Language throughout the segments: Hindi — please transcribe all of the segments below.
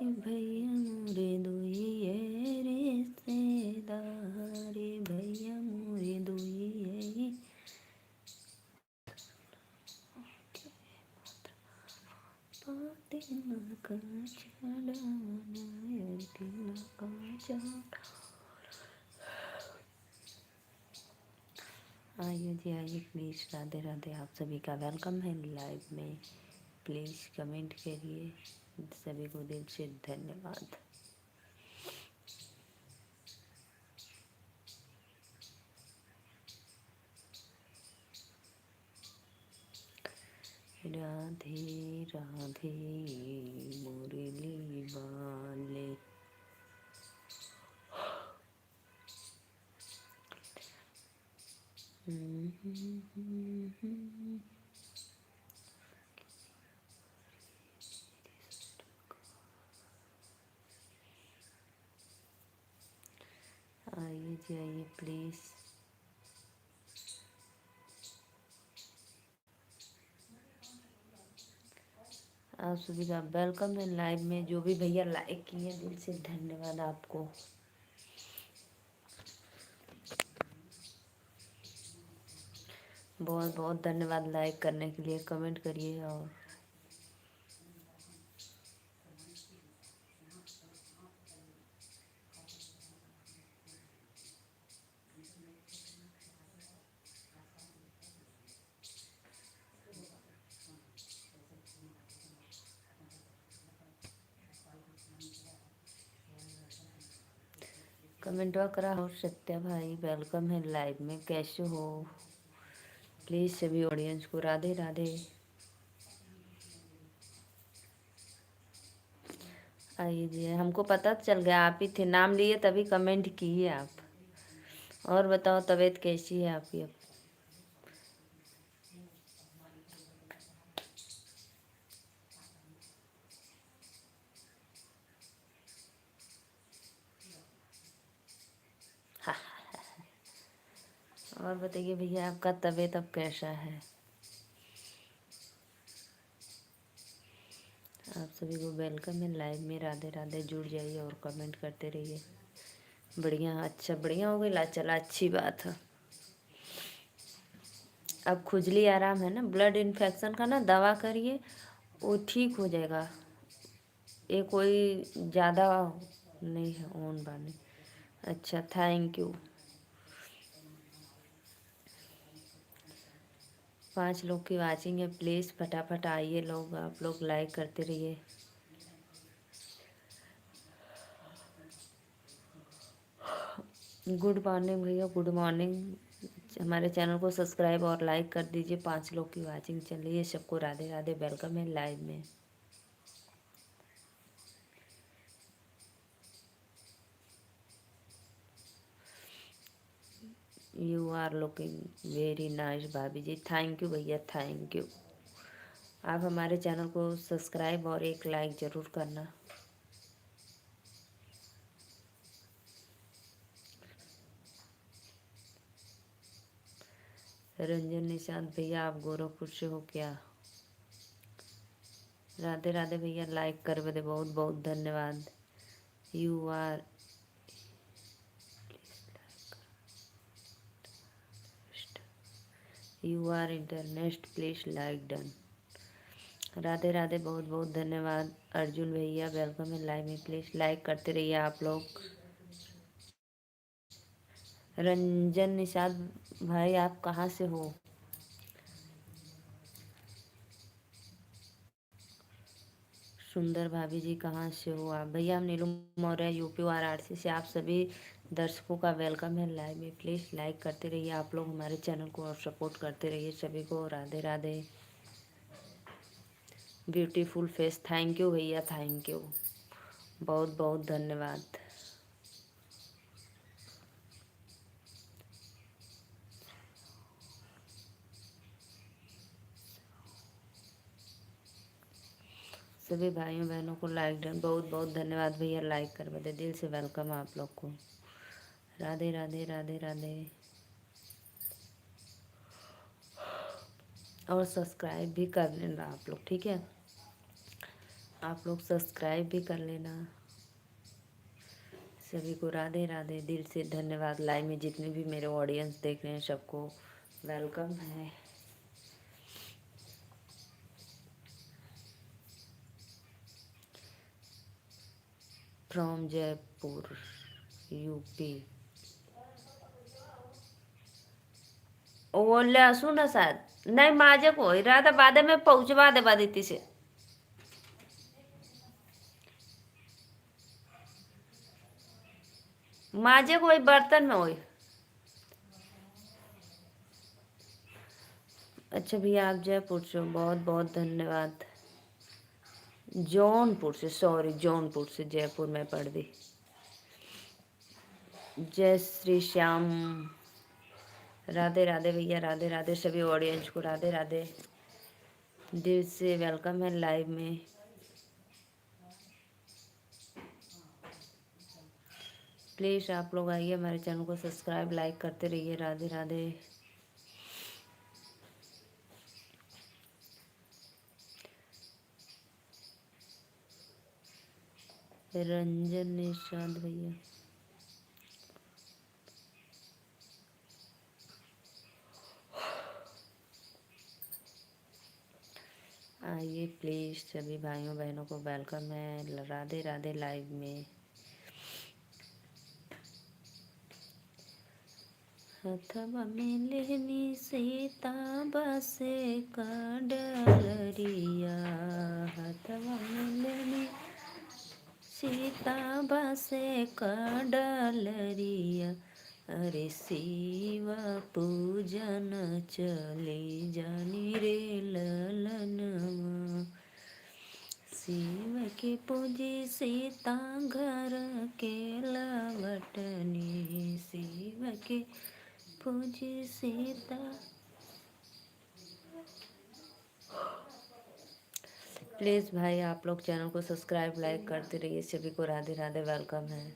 भैया मोरे दुइये रिश्तेदारे, भैया मोरे दुइये पातिना का चढ़ाना तिना का चढ़ा। आइए जी आइए, प्लीज़। राधे राधे, आप सभी का वेलकम है लाइव में। प्लीज़ कमेंट करिए। सभी को दिल से धन्यवाद। राधे राधे मुरली वाले, आइए जी आइए प्लीज़। आप सभी का वेलकम है लाइव में। जो भी भैया लाइक किए दिल से धन्यवाद आपको। बहुत बहुत धन्यवाद लाइक करने के लिए। कमेंट करिए और कमेंट करा हो। सत्या भाई वेलकम है लाइव में। कैसे हो? प्लीज़ सभी ऑडियंस को राधे राधे। आइए जी, हमको पता चल गया आप ही थे। नाम लिए तभी कमेंट किए आप। और बताओ तबीयत कैसी है आपकी अब? और बताइए भैया, आपका तबीयत अब कैसा है? आप सभी को वेलकम है लाइव में। राधे राधे। जुड़ जाइए और कमेंट करते रहिए। बढ़िया, अच्छा बढ़िया हो गई। ला चला, अच्छी बात है। अब खुजली आराम है ना? ब्लड इन्फेक्शन का ना दवा करिए, वो ठीक हो जाएगा। ये कोई ज़्यादा नहीं है ओन बाने। अच्छा, थैंक यू। 5 लोग की वाचिंग है। प्लीज़ फटाफट आइए लोग, आप लोग लाइक करते रहिए। गुड मॉर्निंग भैया, गुड मॉर्निंग। हमारे चैनल को सब्सक्राइब और लाइक कर दीजिए। 5 लोग की वाचिंग चल रही है। सबको राधे राधे, वेलकम है लाइव में। You are looking very nice भाभी जी। थैंक यू भैया, थैंक यू। आप हमारे चैनल को सब्सक्राइब और एक लाइक ज़रूर करना। रंजन निशांत भैया, आप गोरखपुर से हो क्या? राधे राधे भैया, लाइक कर बदे बहुत बहुत धन्यवाद। You are internet please like done. Radhe Radhe, बहुत बहुत धन्यवाद। अर्जुन भैया वेलकम है लाइव में। प्लीज लाइक करते रहिए आप लोग। रंजन निषाद भाई, आप कहाँ से हो? सुंदर भाभी जी, कहाँ से हो आप? भैया हम नीलू मौर्य यूपी वाराणसी से। आप सभी दर्शकों का वेलकम है लाइव में। प्लीज़ लाइक करते रहिए आप लोग हमारे चैनल को और सपोर्ट करते रहिए सभी को। Radhe Radhe. Beautiful face, thank you भैया, थैंक यू। बहुत बहुत धन्यवाद। सभी भाइयों बहनों को लाइक डन। बहुत बहुत धन्यवाद भैया, लाइक कर बदे दिल से वेलकम आप लोग को। राधे राधे, राधे राधे। और सब्सक्राइब भी कर लेना आप लोग, ठीक है? आप लोग सब्सक्राइब भी कर लेना। सभी को राधे राधे, दिल से धन्यवाद। लाइव में जितने भी मेरे ऑडियंस देख रहे हैं सबको वेलकम है। From Jaipur UP. ओले असू ना शायद नहीं माझे को इरादा बाद में पहुंचवा दे बादिती से। माझे को बर्तन में हो। अच्छा भैया आप जयपुर से हो, बहुत बहुत धन्यवाद। जौनपुर से, सॉरी जौनपुर से, जयपुर में पढ़ दी। जय श्री श्याम। राधे राधे भैया, राधे राधे। सभी ऑडियंस को राधे राधे, दिल से वेलकम है लाइव में। प्लीज़ आप लोग आइए, हमारे चैनल को सब्सक्राइब लाइक करते रहिए। राधे राधे। रंजन निषाद भैया, आइए प्लीज़। सभी भाइयों बहनों को वेलकम है। राधे राधे लाइव में। हथवा में लेनी सीता बसे का डलरिया, हथवा में लेनी सीता बसे का डलरिया, अरे शिवा पूजन चली जानी रे ललनवा, शिव के पूजी सीता घर के लवटनी, शिव के पूजी सीता। प्लीज़ भाई आप लोग चैनल को सब्सक्राइब लाइक करते रहिए। सभी को राधे राधे, वेलकम है।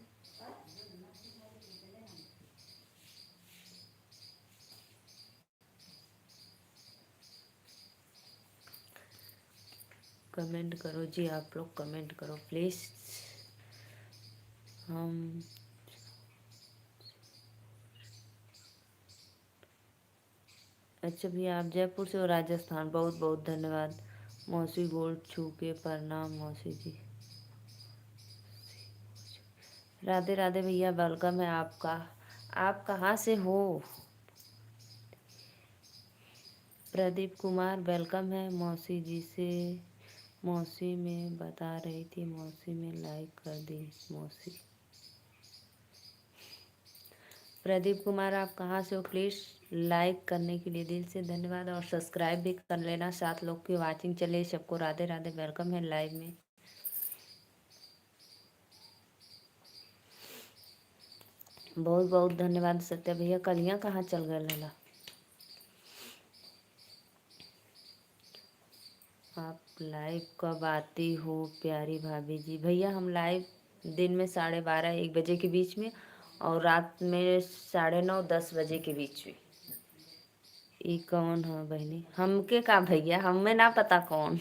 कमेंट करो जी, आप लोग कमेंट करो प्लीज़। हम अच्छा भैया आप जयपुर से हो, राजस्थान, बहुत बहुत धन्यवाद। मौसी गोल्ड छू के प्रणाम मौसी जी। राधे राधे भैया, वेलकम है आपका। आप कहाँ से हो? प्रदीप कुमार वेलकम है। मौसी जी से, मौसी में बता रही थी, मौसी में लाइक कर दी मौसी। प्रदीप कुमार आप कहाँ से हो? प्लीज़ लाइक करने के लिए दिल से धन्यवाद और सब्सक्राइब भी कर लेना। 7 लोग की वाचिंग चले, सबको राधे राधे, वेलकम है लाइव में। बहुत बहुत धन्यवाद सत्या भैया। कलियाँ कहाँ चल गए लला? आप लाइव कब आती हो प्यारी भाभी जी? भैया हम लाइव दिन में 12:30 1 बजे के बीच में, और रात में 9:30 10 बजे के बीच में। ये कौन है बहनी? हमके का भैया, हमें ना पता कौन।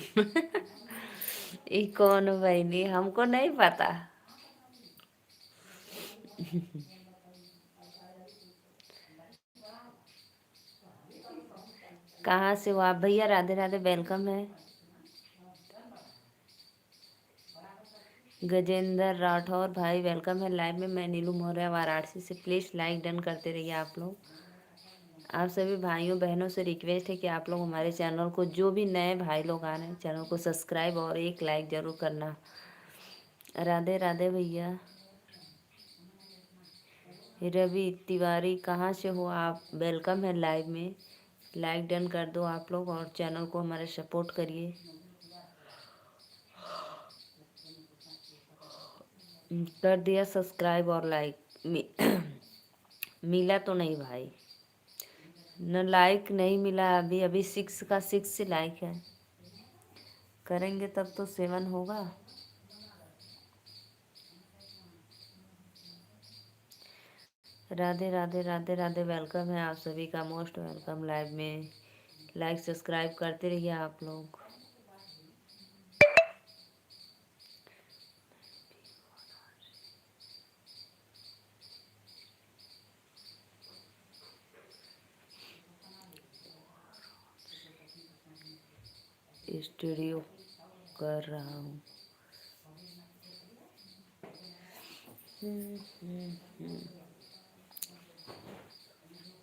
ये कौन है बहनी? हमको नहीं पता। कहाँ से हो आप भैया? राधे राधे, वेलकम है। गजेंद्र राठौर भाई वेलकम है लाइव में। मैं नीलू मौर्य वाराणसी से। प्लीज़ लाइक डन करते रहिए आप लोग। आप सभी भाइयों बहनों से रिक्वेस्ट है कि आप लोग हमारे चैनल को, जो भी नए भाई लोग आ रहे हैं, चैनल को सब्सक्राइब और एक लाइक ज़रूर करना। राधे राधे भैया। रवि तिवारी कहाँ से हो आप? वेलकम है लाइव में। लाइक डन कर दो आप लोग और चैनल को हमारे सपोर्ट करिए। कर दिया सब्सक्राइब और लाइक। मिला तो नहीं भाई, न लाइक नहीं मिला अभी। अभी 6 का 6 लाइक है। करेंगे तब तो 7 होगा। राधे राधे, राधे राधे, वेलकम है आप सभी का, मोस्ट वेलकम लाइव में। लाइक सब्सक्राइब करते रहिए आप लोग। स्टूडियो कर रहा हूँ।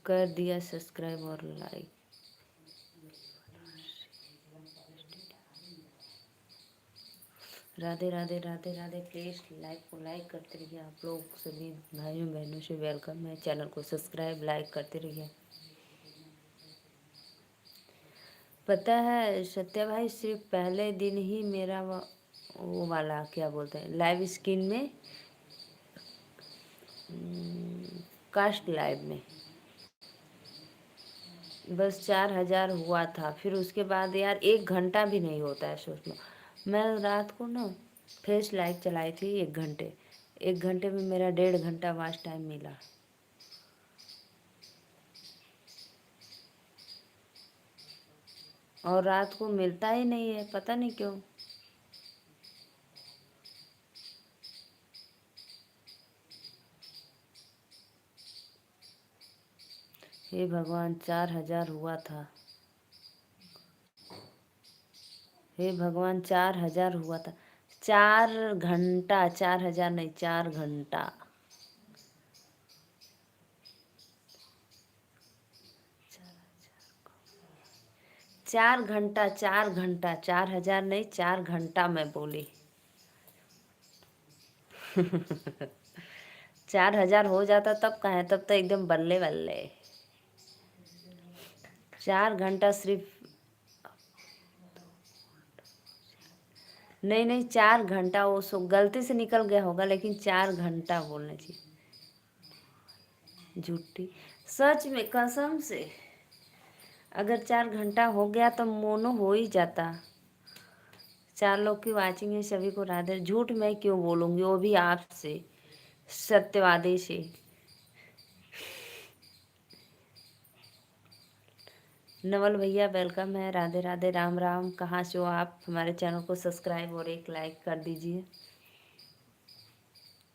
कर दिया सब्सक्राइब और like. Radhe Radhe Radhe Radhe. Please like को लाइक करते रहिए। आप लोग सभी भाइयों बहनों से वेलकम है। चैनल को सब्सक्राइब लाइक करते रहिए। पता है सत्या भाई, सिर्फ पहले दिन ही मेरा वो वाला क्या बोलते हैं लाइव स्क्रीन में, कास्ट लाइव में बस 4,000 हुआ था। फिर उसके बाद यार 1 घंटा भी नहीं होता है, सोच लो। मैं रात को ना फेस लाइव चलाई थी 1 घंटे। 1 घंटे में मेरा 1.5 घंटा वॉच टाइम मिला। और रात को मिलता ही नहीं है, पता नहीं क्यों। हे भगवान, 4,000 हुआ था। हे भगवान, 4,000 हुआ था। 4 घंटा, 4,000 नहीं, 4 घंटा। 4 घंटा, 4 घंटा, 4,000 नहीं, 4 घंटा मैं बोली। 4,000 हो जाता तब कहाँ, तब तो एकदम बल्ले बल्ले। 4 घंटा सिर्फ। नहीं नहीं, 4 घंटा वो सो गलती से निकल गया होगा, लेकिन 4 घंटा बोलना चाहिए। झूठी। सच में कसम से, अगर 4 घंटा हो गया तो मोनो हो ही जाता। 4 लोग की वाचिंग है, सभी को राधे। झूठ मैं क्यों बोलूंगी, वो भी आपसे, सत्यवादी से। नवल भैया वेलकम है। राधे राधे, राम राम। कहाँ से हो आप? हमारे चैनल को सब्सक्राइब और एक लाइक कर दीजिए।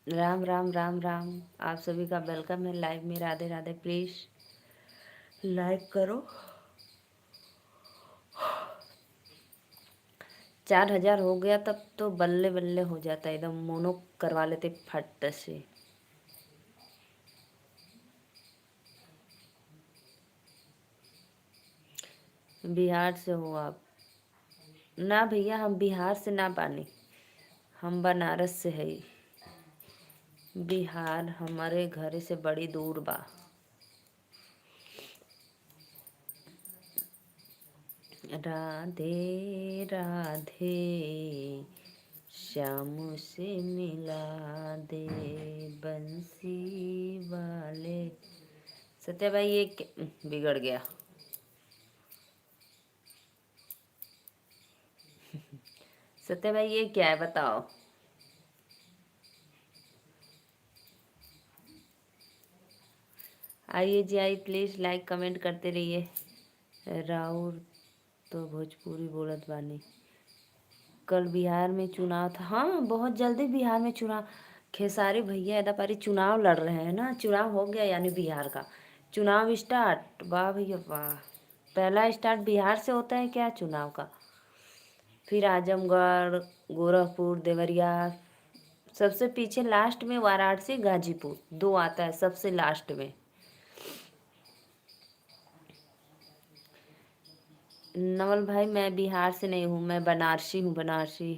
राम राम राम राम। आप सभी का वेलकम है लाइव में। राधे राधे। प्लीज़ लाइक करो। 4,000 हो गया तब तो बल्ले बल्ले हो जाता, एकदम मोनो करवा लेते फट से। बिहार से हो आप? ना भैया, हम बिहार से ना बानी, हम बनारस से है। बिहार हमारे घर से बड़ी दूर बा। राधे राधे, श्याम से मिला दे बंसी वाले। सत्या भाई ये बिगड़ गया। सत्या भाई ये क्या है बताओ। आइए जी आइए, प्लीज़ लाइक कमेंट करते रहिए। राउर तो भोजपुरी बोलत बानी। कल बिहार में चुनाव था। हाँ, बहुत जल्दी बिहार में चुनाव। खेसारी भैया एदापारी चुनाव लड़ रहे हैं ना। चुनाव हो गया यानी बिहार का चुनाव स्टार्ट। वाह भैया वाह। पहला स्टार्ट बिहार से होता है क्या चुनाव का? फिर आजमगढ़, गोरखपुर, देवरिया, सबसे पीछे लास्ट में वाराणसी, गाजीपुर, 2 आता है सबसे लास्ट में। नवल भाई, मैं बिहार से नहीं हूँ, मैं बनारसी हूँ, बनारसी।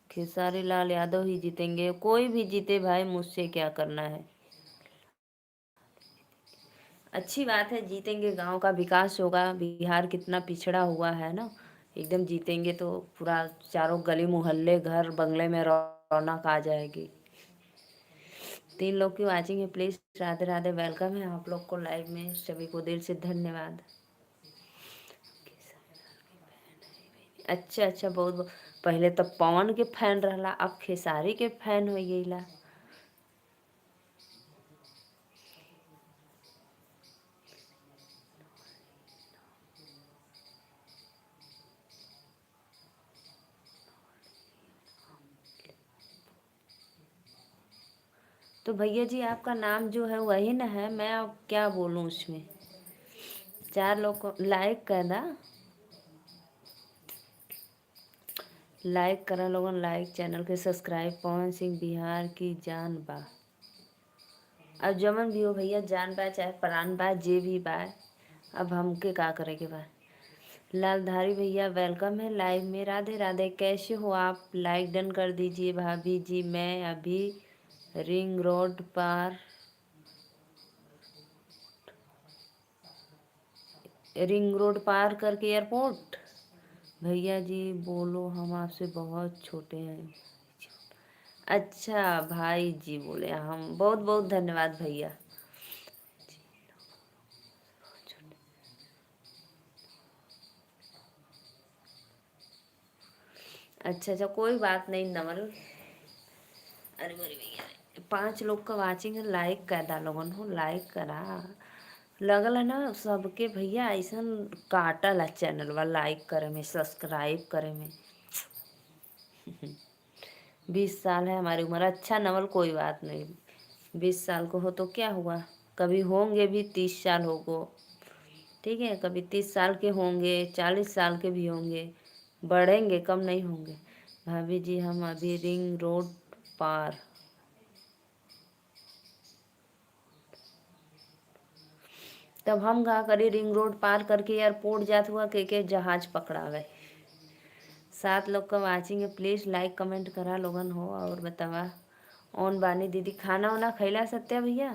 खेसारी लाल यादव ही जीतेंगे, कोई भी जीते भाई, मुझसे क्या करना है। अच्छी बात है, जीतेंगे, गांव का विकास होगा। बिहार कितना पिछड़ा हुआ है ना, एकदम जीतेंगे तो पूरा चारों गली मोहल्ले घर बंगले में रौनक आ जाएगी। 3 लोग की वाचिंग है, प्लीज राधे राधे। वेलकम है आप लोग को लाइव में, सभी को दिल से धन्यवाद। अच्छा अच्छा, बहुत बहुत। पहले तो पवन के फैन रहला, अब खेसारी के फैन हो गईला। तो भैया जी आपका नाम जो है वही ना है, मैं अब क्या बोलूँ उसमें। 4 लोग को लाइक करना, लाइक करा लोगन, लाइक चैनल के सब्सक्राइब। पवन सिंह बिहार की जान बा। अब जमन भी हो भैया, जान बा चाहे प्राण बा, जे भी बा, अब हमके का करे के बा। लालधारी भैया वेलकम है लाइव में। राधे राधे, कैसे हो आप? लाइक डन कर दीजिए भाभी जी। मैं अभी रिंग रोड पार, रिंग रोड पार करके एयरपोर्ट। भैया जी बोलो हम आपसे बहुत छोटे हैं। अच्छा भाई जी बोले हम, बहुत बहुत धन्यवाद भैया। अच्छा अच्छा, कोई बात नहीं नवल। अरे मेरे भैया 5 लोग का वाचिंग है, लाइक कर दा लोगन हो, लाइक करा। लगल है ना सबके भैया ऐसा काटल है चैनल वाला, लाइक करे में सब्सक्राइब करे में। 20 साल है हमारी उम्र। अच्छा नवल कोई बात नहीं, 20 साल को हो तो क्या हुआ, कभी होंगे भी 30 साल होगो, ठीक है, कभी 30 साल के होंगे, 40 साल के भी होंगे, बढ़ेंगे कम नहीं होंगे। भाभी जी हम अभी रिंग रोड पार। तब हम का करी, रिंग रोड पार करके एयरपोर्ट जात हुआ के जहाज पकड़ावे। 7 लोग का वाचिंग है, प्लीज लाइक कमेंट करा लोगन हो और बतावा। ऑन बानी दीदी, खाना वाना खैला? सत्या भैया,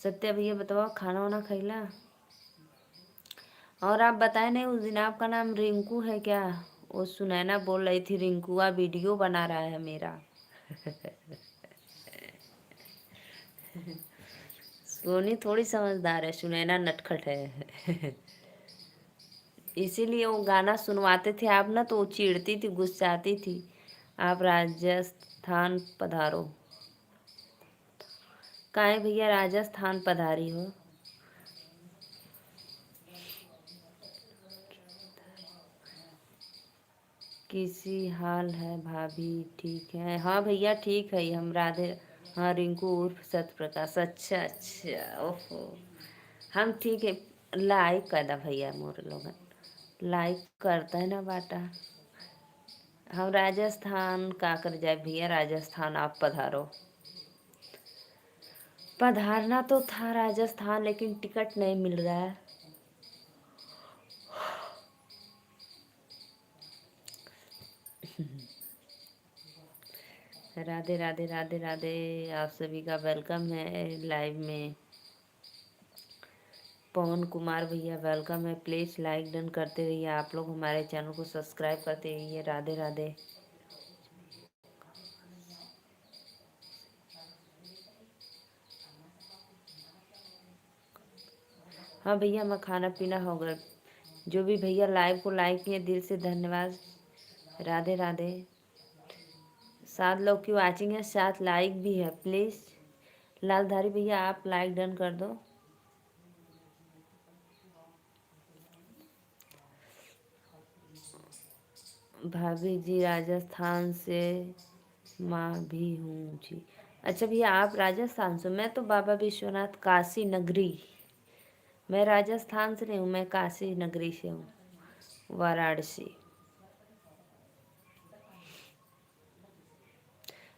सत्या भैया बताओ खाना वाना खैला? और आप बताए नहीं, उस दिन आपका नाम रिंकू है क्या? वो सुनैना बोल रही थी रिंकुआ वीडियो बना रहा है मेरा। सोनी थोड़ी समझदार है, सुनैना नटखट है। इसीलिए वो गाना सुनवाते थे आप ना, तो वो चिढ़ती थी, गुस्साती थी। आप राजस्थान पधारो। काहे भैया राजस्थान पधारी हो? किसी हाल है भाभी? ठीक है, हाँ भैया ठीक है हम राधे। हाँ रिंकू उर्फ सत्य प्रकाश, अच्छा अच्छा, ओहो हम ठीक है। लाइक कर दा भैया मोर लोगन, लाइक करता है ना बाटा। हम राजस्थान का कर जाए भैया, राजस्थान आप पधारो। पधारना तो था राजस्थान, लेकिन टिकट नहीं मिल रहा है। राधे राधे राधे राधे, आप सभी का वेलकम है लाइव में। पवन कुमार भैया वेलकम है, प्लीज़ लाइक डन करते रहिए आप लोग, हमारे चैनल को सब्सक्राइब करते रहिए। राधे राधे। हाँ भैया मैं खाना पीना हो गया। जो भी भैया लाइव को लाइक किए दिल से धन्यवाद। राधे राधे। 7 लोग की वाचिंग है, 7 लाइक भी है, प्लीज़ लालधारी भैया आप लाइक डन कर दो। भाभी जी राजस्थान से माँ भी हूँ जी। अच्छा भैया आप राजस्थान से? मैं तो बाबा विश्वनाथ काशी नगरी, मैं राजस्थान से नहीं हूँ, मैं काशी नगरी से हूँ, वाराणसी।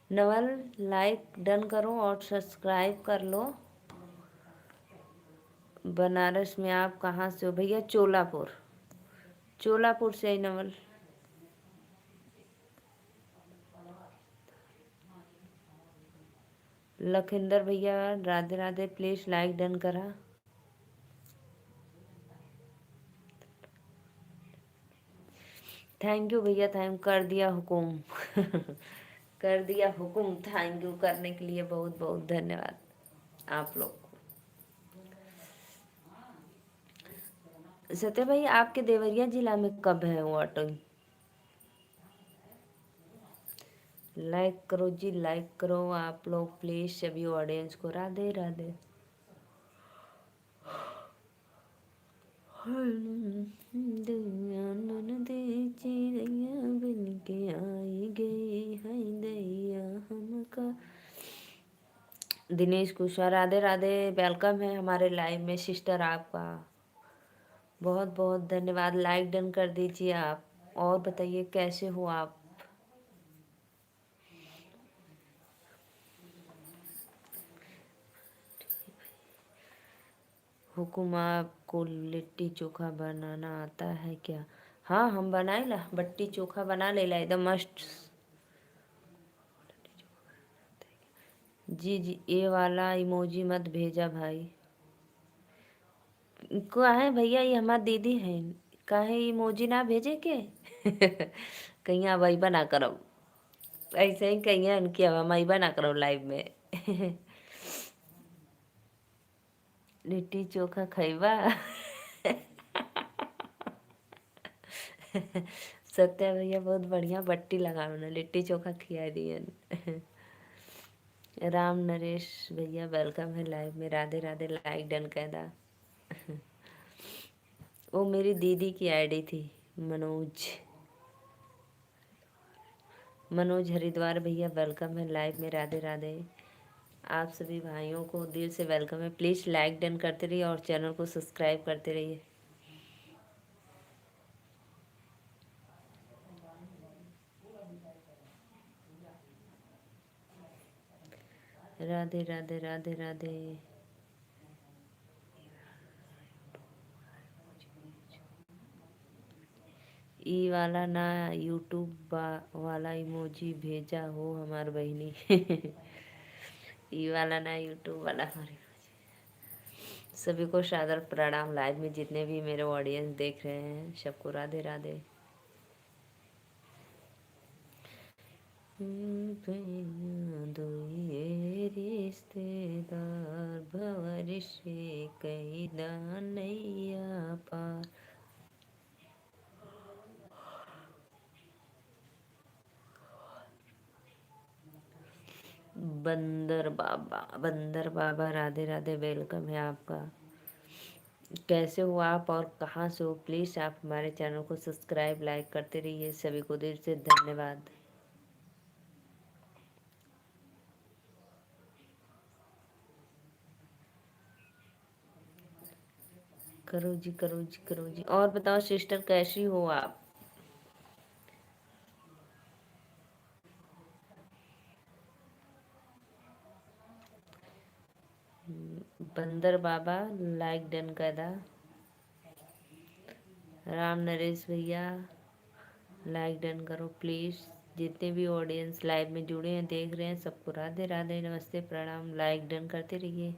नवल लाइक डन करो और सब्सक्राइब कर लो। बनारस में आप कहाँ से हो भैया? चोलापुर, चोलापुर से ही नवल। लखिंदर भैया Radhe Radhe, please like done करा। थैंक यू भैया, थैंक कर दिया हुकुम। कर दिया हुकुम, थैंक यू करने के लिए बहुत बहुत धन्यवाद आप लोग को। सत्य भाई आपके देवरिया जिला में कब है वो ऑटो? लाइक करो जी, लाइक करो आप लोग प्लीज, सभी ऑडियंस को राधे राधे। चिड़ैया बन के आई गई है दैया हमका दिनेश कुशवाहा, राधे राधे, वेलकम है हमारे लाइव में सिस्टर आपका। बहुत बहुत धन्यवाद, लाइक डन कर दीजिए आप। और बताइए कैसे हो आप। हुकुम, आपको लिट्टी चोखा बनाना आता है क्या? हाँ, हम बनाए ला, बट्टी चोखा बना ले ला एकदम मस्त। जी जी, ये वाला इमोजी मत भेजा भाई। का है भैया, ये हमारी दीदी है, काहे इमोजी ना भेजे के? कहीं वही बना करो, ऐसे ही कहीं उनकी हवाई बना करो लाइव में। लिट्टी चोखा खैबा। सत्या भैया बहुत बढ़िया बट्टी लगाओ ना, लिट्टी चोखा खिया दिए। राम नरेश भैया वेलकम है लाइव में, राधे राधे, लाइक डन कर दा। वो मेरी दीदी की आईडी थी, मनोज। मनोज हरिद्वार भैया वेलकम है लाइव में, राधे राधे। आप सभी भाइयों को दिल से वेलकम है, प्लीज़ लाइक डन करते रहिए और चैनल को सब्सक्राइब करते रहिए। राधे राधे राधे राधे। ई वाला ना यूट्यूब वाला इमोजी भेजा हो हमार बहिनी। ई वाला ना यूट्यूब वाला हमारी। सभी को सादर प्रणाम, लाइव में जितने भी मेरे ऑडियंस देख रहे हैं सबको राधे राधे। दो ये रिश्तेदार भंवर से कई दानैया पार। बंदर बाबा राधे राधे, वेलकम है आपका। कैसे हो आप और कहाँ से हो? प्लीज़ आप हमारे चैनल को सब्सक्राइब लाइक करते रहिए, सभी को दिल से धन्यवाद। करो जी करो जी करो जी। और बताओ सिस्टर कैसी हो आप? बंदर बाबा लाइक डन कर दा। राम नरेश भैया लाइक डन करो प्लीज़। जितने भी ऑडियंस लाइव में जुड़े हैं देख रहे हैं सबको राधे राधे, नमस्ते, प्रणाम, लाइक डन करते रहिए।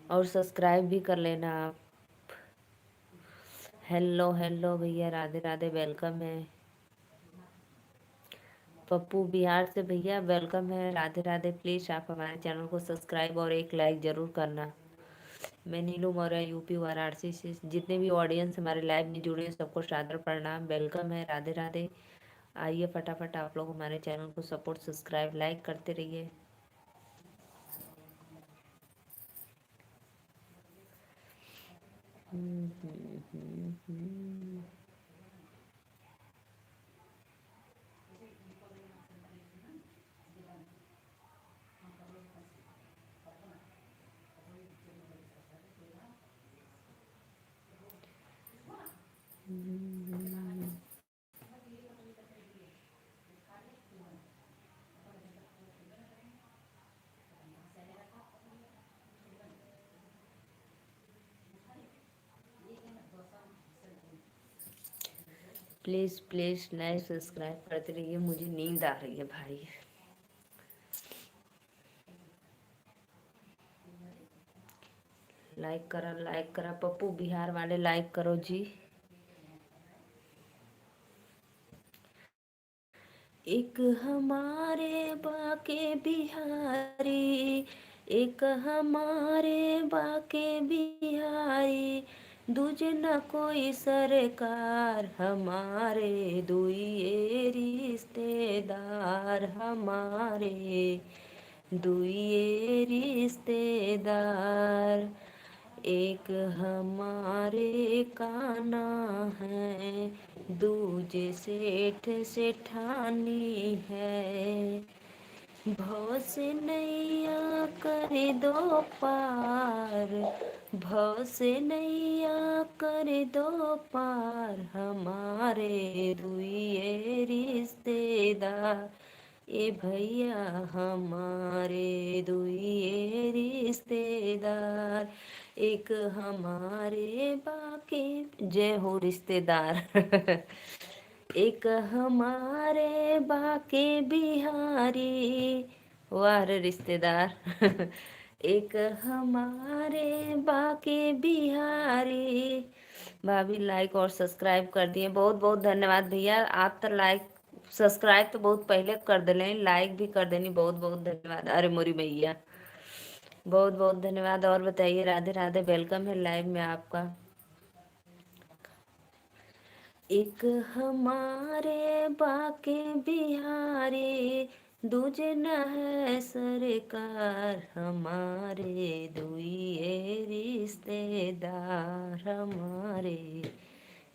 और सब्सक्राइब भी कर लेना आप। हेलो हेलो भैया, राधे राधे, वेलकम है। पप्पू बिहार से भैया वेलकम है, राधे राधे। प्लीज़ आप हमारे चैनल को सब्सक्राइब और एक लाइक ज़रूर करना। मैं नीलू मौर्य यूपी वाराणसी से। जितने भी ऑडियंस हमारे लाइव में जुड़े हैं सबको सादर प्रणाम, वेलकम है, राधे राधे। आइए फटाफट आप लोग हमारे चैनल को सपोर्ट सब्सक्राइब लाइक करते रहिए। प्लीज़ प्लीज़ लाइक सब्सक्राइब करते रहिए, मुझे नींद आ रही है भाई। लाइक करा पप्पू बिहार वाले, लाइक करो जी। एक हमारे बाके बिहारी, एक हमारे बाके बिहारी, दूजे न कोई सरकार, हमारे दुइये रिश्तेदार, हमारे दुइये रिश्तेदार। एक हमारे काना है, दूजे सेठ सेठानी है। भव से नैया कर दो पार, भव से नैया कर दो पार, हमारे दुइये रिश्तेदार। ए भैया हमारे दुइये रिश्तेदार, एक हमारे बाकी, जय हो रिश्तेदार। एक हमारे बाके बिहारी, वाह रे रिश्तेदार। एक हमारे बाके बिहारी। भाभी लाइक और सब्सक्राइब कर दिए, बहुत बहुत धन्यवाद भैया। आप तो लाइक सब्सक्राइब तो बहुत पहले कर दिले, लाइक भी कर देनी, बहुत बहुत धन्यवाद। अरे मोरी भैया बहुत बहुत धन्यवाद। और बताइए, राधे राधे, वेलकम है लाइव में आपका। एक हमारे बाके बिहारी, दूजे न है सरकार, हमारे दुइये रिश्तेदार, हमारे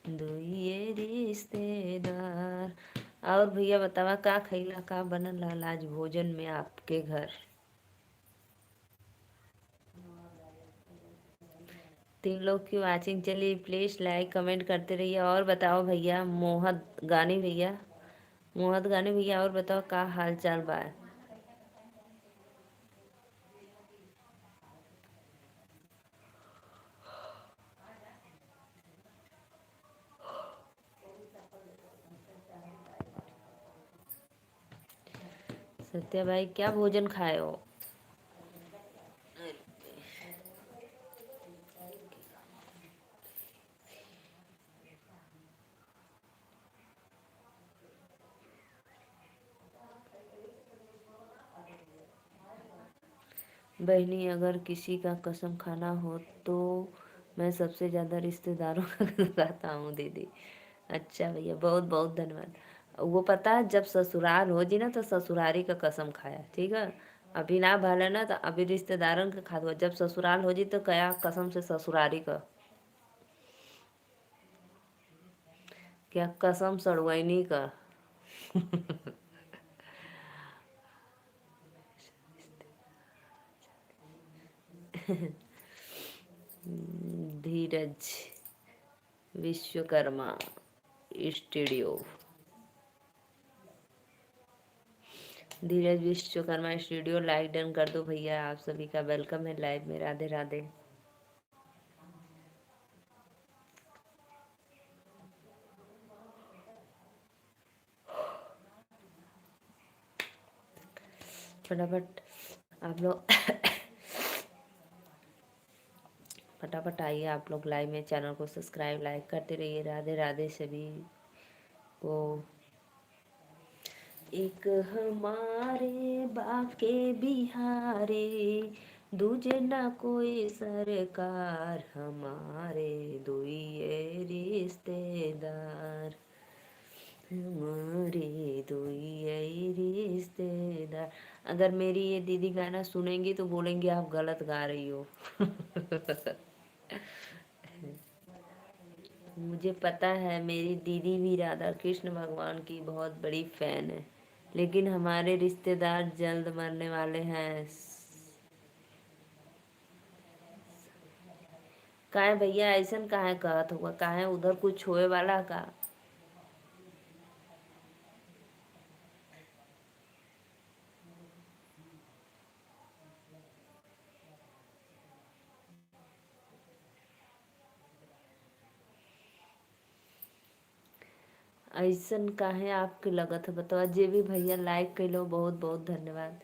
दुइये रिश्तेदार। और भैया बतावा का खैला, का बनल रहल आज भोजन में आपके घर। तीन लोग की वाचिंग चलिए, प्लीज लाइक कमेंट करते रहिए। और बताओ भैया, मोहत गानी भैया, मोहत गानी भैया, और बताओ का हाल चाल बा। सत्या भाई क्या भोजन खाए हो। बहनी, अगर किसी का कसम खाना हो तो मैं सबसे ज्यादा रिश्तेदारों का खाता हूँ दीदी। अच्छा भैया, बहुत बहुत धन्यवाद। वो पता है, जब ससुराल हो जी ना तो ससुरारी का कसम खाया, ठीक है। अभी ना भले ना तो अभी रिश्तेदारन का खा दो, जब ससुराल हो जी तो कया कसम से ससुरारी का। क्या कसम सड़वैनी का। धीरज विश्वकर्मा स्टूडियो, धीरज विश्वकर्मा स्टूडियो लाइक डन कर दो भैया। आप सभी का वेलकम है लाइव में। राधे राधे। फटाफट आप लोग फटाफट आइए आप लोग लाइव में, चैनल को सब्सक्राइब लाइक करते रहिए। राधे राधे सभी को। एक हमारे बाके बिहारी, दूजे ना कोई सरकार, हमारे दुइये रिश्तेदार, हमारे दुइये रिश्तेदार। अगर मेरी ये दीदी गाना सुनेंगी तो बोलेंगे आप गलत गा रही हो। मुझे पता है मेरी दीदी भी राधा कृष्ण भगवान की बहुत बड़ी फैन है, लेकिन हमारे रिश्तेदार जल्द मरने वाले हैं। काहे भैया ऐसन काहे कहत हुआ, काहे उधर कुछ होए वाला का। ऐसन काहे आपके लगत है बताओ। जे भी भैया लाइक कैलो बहुत बहुत धन्यवाद।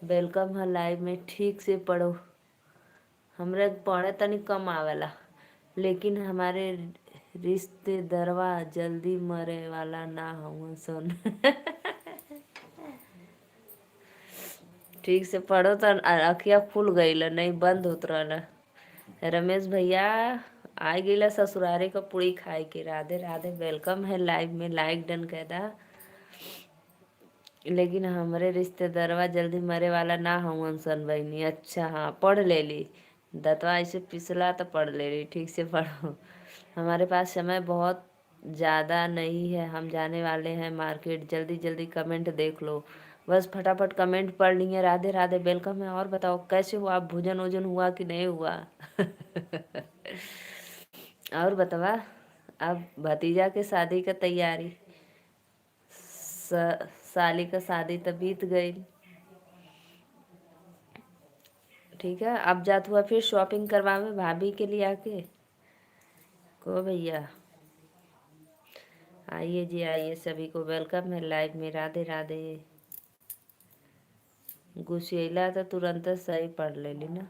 वेलकम है लाइव में, ठीक से पढ़ो। हमरे पढ़े तनी कम आवेला, लेकिन हमारे रिश्तेदारवा जल्दी मरे वाला ना हवन सन। ठीक से पढ़ो तो अखिया खुल गईल, नहीं बंद होत रहल। रमेश भैया आ गईला ससुरारे का पूरी खाए के। राधे राधे, वेलकम है लाइव में, लाइक डन कर दा। लेकिन हमरे रिश्तेदारवा जल्दी मरे वाला ना हवन सन बहनी। अच्छा हाँ, पढ़ ले ली। दतवा ऐसे पिसला तो पढ़ ले रही, ठीक से पढ़ो। हमारे पास समय बहुत ज़्यादा नहीं है, हम जाने वाले हैं मार्केट, जल्दी जल्दी कमेंट देख लो। बस फटाफट कमेंट पढ़ लिए। राधे राधे, वेलकम है। और बताओ कैसे हो आप, भोजन वोजन हुआ कि नहीं हुआ? और बतावा, अब भतीजा के शादी का तैयारी, साली का शादी तो बीत गई। ठीक है, अब जात हुआ फिर शॉपिंग करवावे भाभी के लिए आके को भैया। आइए जी आइए, सभी को वेलकम है लाइव में। राधे राधे। गुस्सेला तो तुरंत सही पढ़ ले ली ना।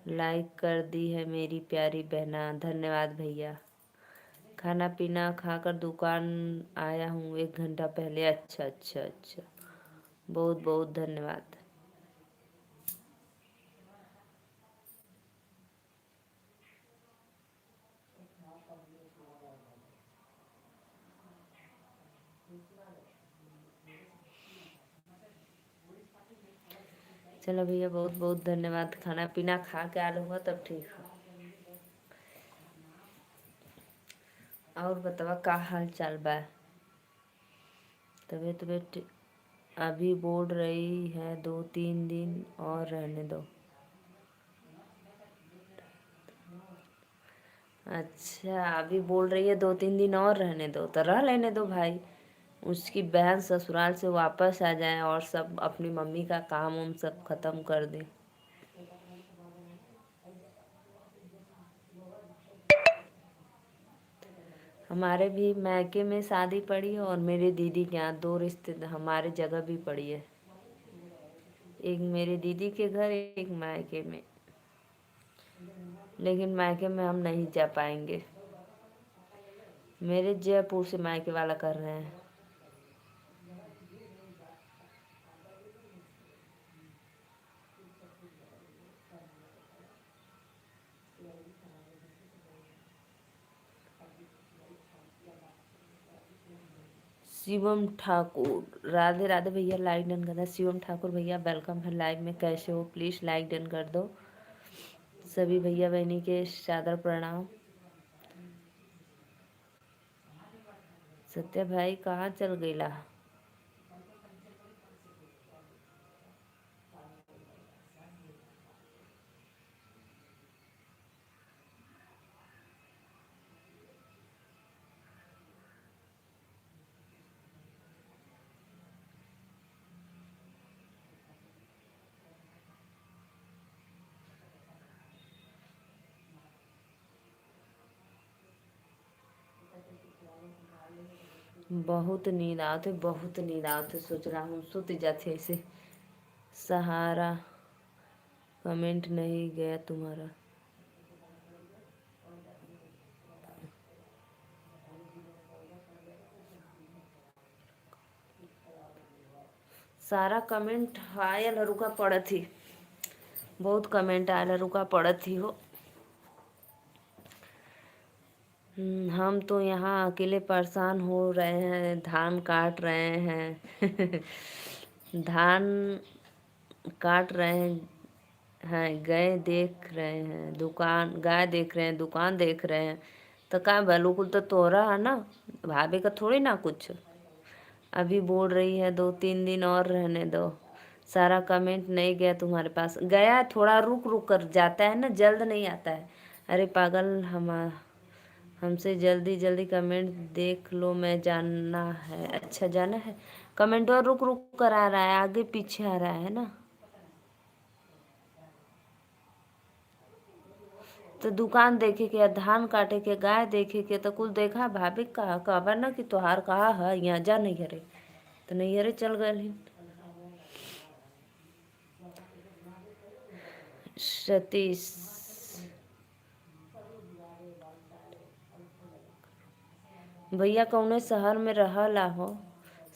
लाइक कर दी है मेरी प्यारी बहना, धन्यवाद भैया। खाना पीना खाकर दुकान आया हूँ 1 घंटा पहले। अच्छा अच्छा अच्छा, बहुत बहुत धन्यवाद। चलो भैया, बहुत बहुत धन्यवाद। खाना पीना खा के आ लूँगा तब ठीक है। और बतावा का हाल चाल बा? तबीयत तबीयत अभी बोल रही है 2-3 दिन और रहने दो। अच्छा, अभी बोल रही है 2-3 दिन और रहने दो, तो रह लेने दो भाई। उसकी बहन ससुराल से वापस आ जाए और सब अपनी मम्मी का काम उम सब खत्म कर दे। हमारे भी मायके में शादी पड़ी है और मेरे दीदी के यहाँ 2 रिश्ते हमारे जगह भी पड़ी है। एक मेरे दीदी के घर, एक मायके में। लेकिन मायके में हम नहीं जा पाएंगे, मेरे जयपुर से मायके वाला कर रहे हैं। शिवम ठाकुर, राधे राधे भैया, लाइक डन कर दो। शिवम ठाकुर भैया वेलकम है लाइव में। कैसे हो, प्लीज़ लाइक डन कर दो। सभी भैया बहनी के सादर प्रणाम। सत्या भाई कहाँ चल गईला? बहुत नींद आते, बहुत नींद आते। सोच रहा हूँ सुत जाते ऐसे। सहारा कमेंट नहीं गया तुम्हारा। सारा कमेंट आयल रुका पड़त थी, बहुत कमेंट आयल रुका पड़त थी हो। हम तो यहाँ अकेले परेशान हो रहे हैं, धान काट रहे हैं। धान काट रहे हैं, गए देख रहे हैं दुकान, गाय देख रहे हैं, दुकान देख रहे हैं। तो का बिल्कुल तो तोरा है ना, भाभी का थोड़ी ना कुछ। अभी बोल रही है 2-3 दिन और रहने दो। सारा कमेंट नहीं गया तुम्हारे पास, गया थोड़ा रुक रुक कर जाता है ना, जल्द नहीं आता है। अरे पागल, हमसे जल्दी जल्दी कमेंट देख लो। मैं जानना है, अच्छा जाना है। कमेंट और रुक रुक कर आ रहा है, आगे पीछे आ रहा है ना। तो दुकान देखे के, धान काटे के, गाय देखे के, तो कुल देखा भाभी कहा कहबा ना कि तोहार कहा है यहाँ जा नहीं हरे, तो नहीं हरे चल गए। सतीश भैया कौने शहर में रहला हो?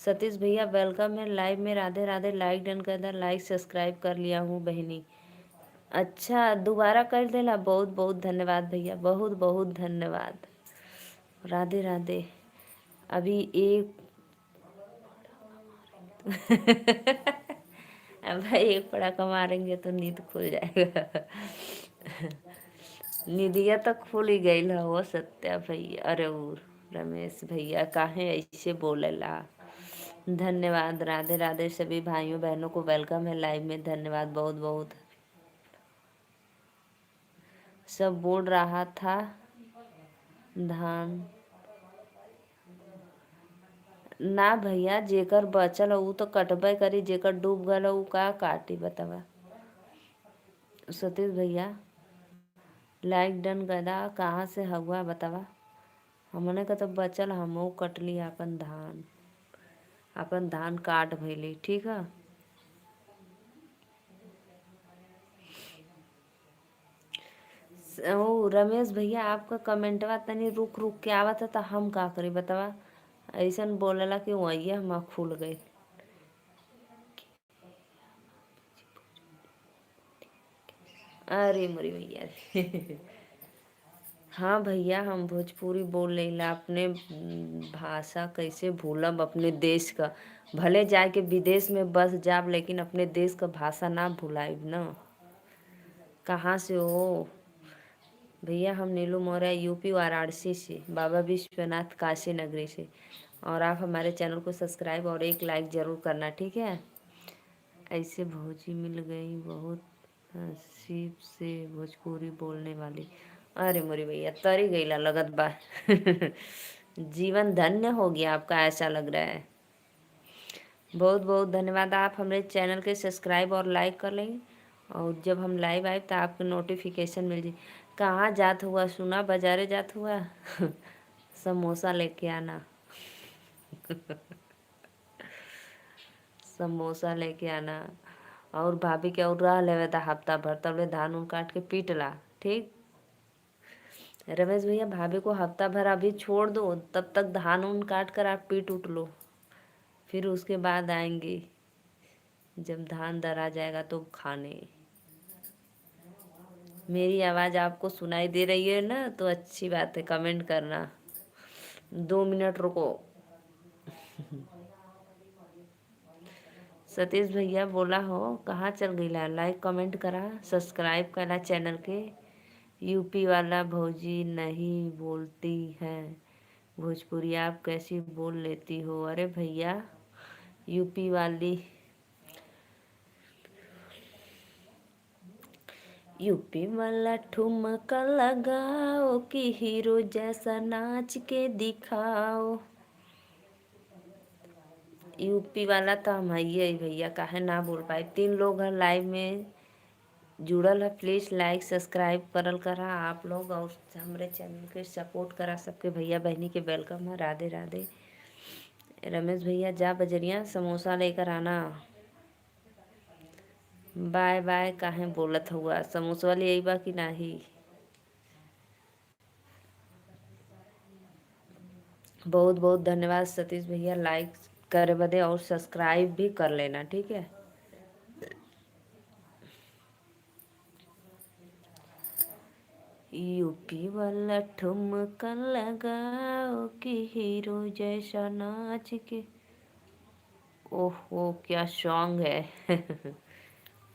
सतीश भैया वेलकम है लाइव में। राधे राधे, लाइक डन कर दे, लाइक सब्सक्राइब कर लिया हूँ बहनी। अच्छा दोबारा कर देला, बहुत बहुत धन्यवाद भैया, बहुत बहुत धन्यवाद। राधे राधे। अभी एक अब भाई एक पड़ाका मारेंगे तो नींद खुल जाएगा। निधिया तो खुल ही गई हो सत्या भैया। अरे वो रमेश भैया काहे ऐसे बोलेला। धन्यवाद, राधे राधे सभी भाइयों बहनों को वेलकम है लाइव में। धन्यवाद बहुत बहुत। सब बोल रहा था धान ना भैया, जेकर बचल उ तो कटबे करी, जेकर डूब गल उ का काटी बतावा। सतीश भैया लाइक डन गदा कहाँ से हुआ बतावा। हमने का तो बचल हमो कटली अपन धान काट भैली। ठीक है। ओ रमेश भैया आपका कमेंटवा तनी रुक रुक के आवत है तो हम का करी बतावा। ऐसन बोलेला कि वही हम खुल गए। अरे मोरी भैया हाँ भैया हम भोजपुरी बोल लेला। अपने भाषा कैसे भूलब अपने देश का। भले जाए के विदेश में बस जाब लेकिन अपने देश का भाषा ना भुलाइब न। कहाँ से हो भैया? हम नीलू मौर्य यूपी वाराणसी से, बाबा विश्वनाथ काशी नगरी से। और आप हमारे चैनल को सब्सक्राइब और एक लाइक ज़रूर करना। ठीक है। ऐसे भौजी मिल गई बहुत नसीब से भोजपुरी बोलने वाली। अरे मोरी भैया तरी गईला लगत बा जीवन धन्य हो गया आपका, ऐसा लग रहा है। बहुत बहुत धन्यवाद। आप हमारे चैनल के सब्सक्राइब और लाइक कर लेंगे और जब हम लाइव आए तो आपको नोटिफिकेशन मिल जाए। कहाँ जात हुआ? सुना बाजारे जात हुआ समोसा लेके आना समोसा लेके आना। और भाभी के और रह लेवे था हफ्ता भर, तब ले धान उन काट के पीट ला। ठीक रमेश भैया, भाभी को हफ्ता भर अभी छोड़ दो, तब तक धान उन काट कर आप पीट उठ लो। फिर उसके बाद आएंगे जब धान दरा जाएगा तो खाने। मेरी आवाज़ आपको सुनाई दे रही है ना तो अच्छी बात है, कमेंट करना। 2 मिनट रुको सतीश भैया बोला हो कहाँ चल गई ला? लाइक कमेंट करा, सब्सक्राइब करा चैनल के। यूपी वाला भौजी नहीं बोलती है भोजपुरी, आप कैसी बोल लेती हो? अरे भैया यूपी वाली, यूपी वाला ठुमका लगाओ कि हीरो जैसा नाच के दिखाओ। यूपी वाला तो हम है भैया, काहे ना बोल पाए। 3 लोग हैं लाइव में जुड़ल है। प्लीज़ लाइक सब्सक्राइब करल करा आप लोग और हमारे चैनल के सपोर्ट करा। सबके भैया बहनी के वेलकम है। राधे राधे। रमेश भैया जा बजरिया समोसा लेकर आना। बाय बाय काहे बोलत हुआ? समोसा ले आई बा कि नाही? बहुत बहुत धन्यवाद सतीश भैया लाइक करे बदे और सब्सक्राइब भी कर लेना। ठीक है। यूपी वाला ठुमका लगाओ कि हीरो जैसा नाच के। ओहो क्या सॉन्ग है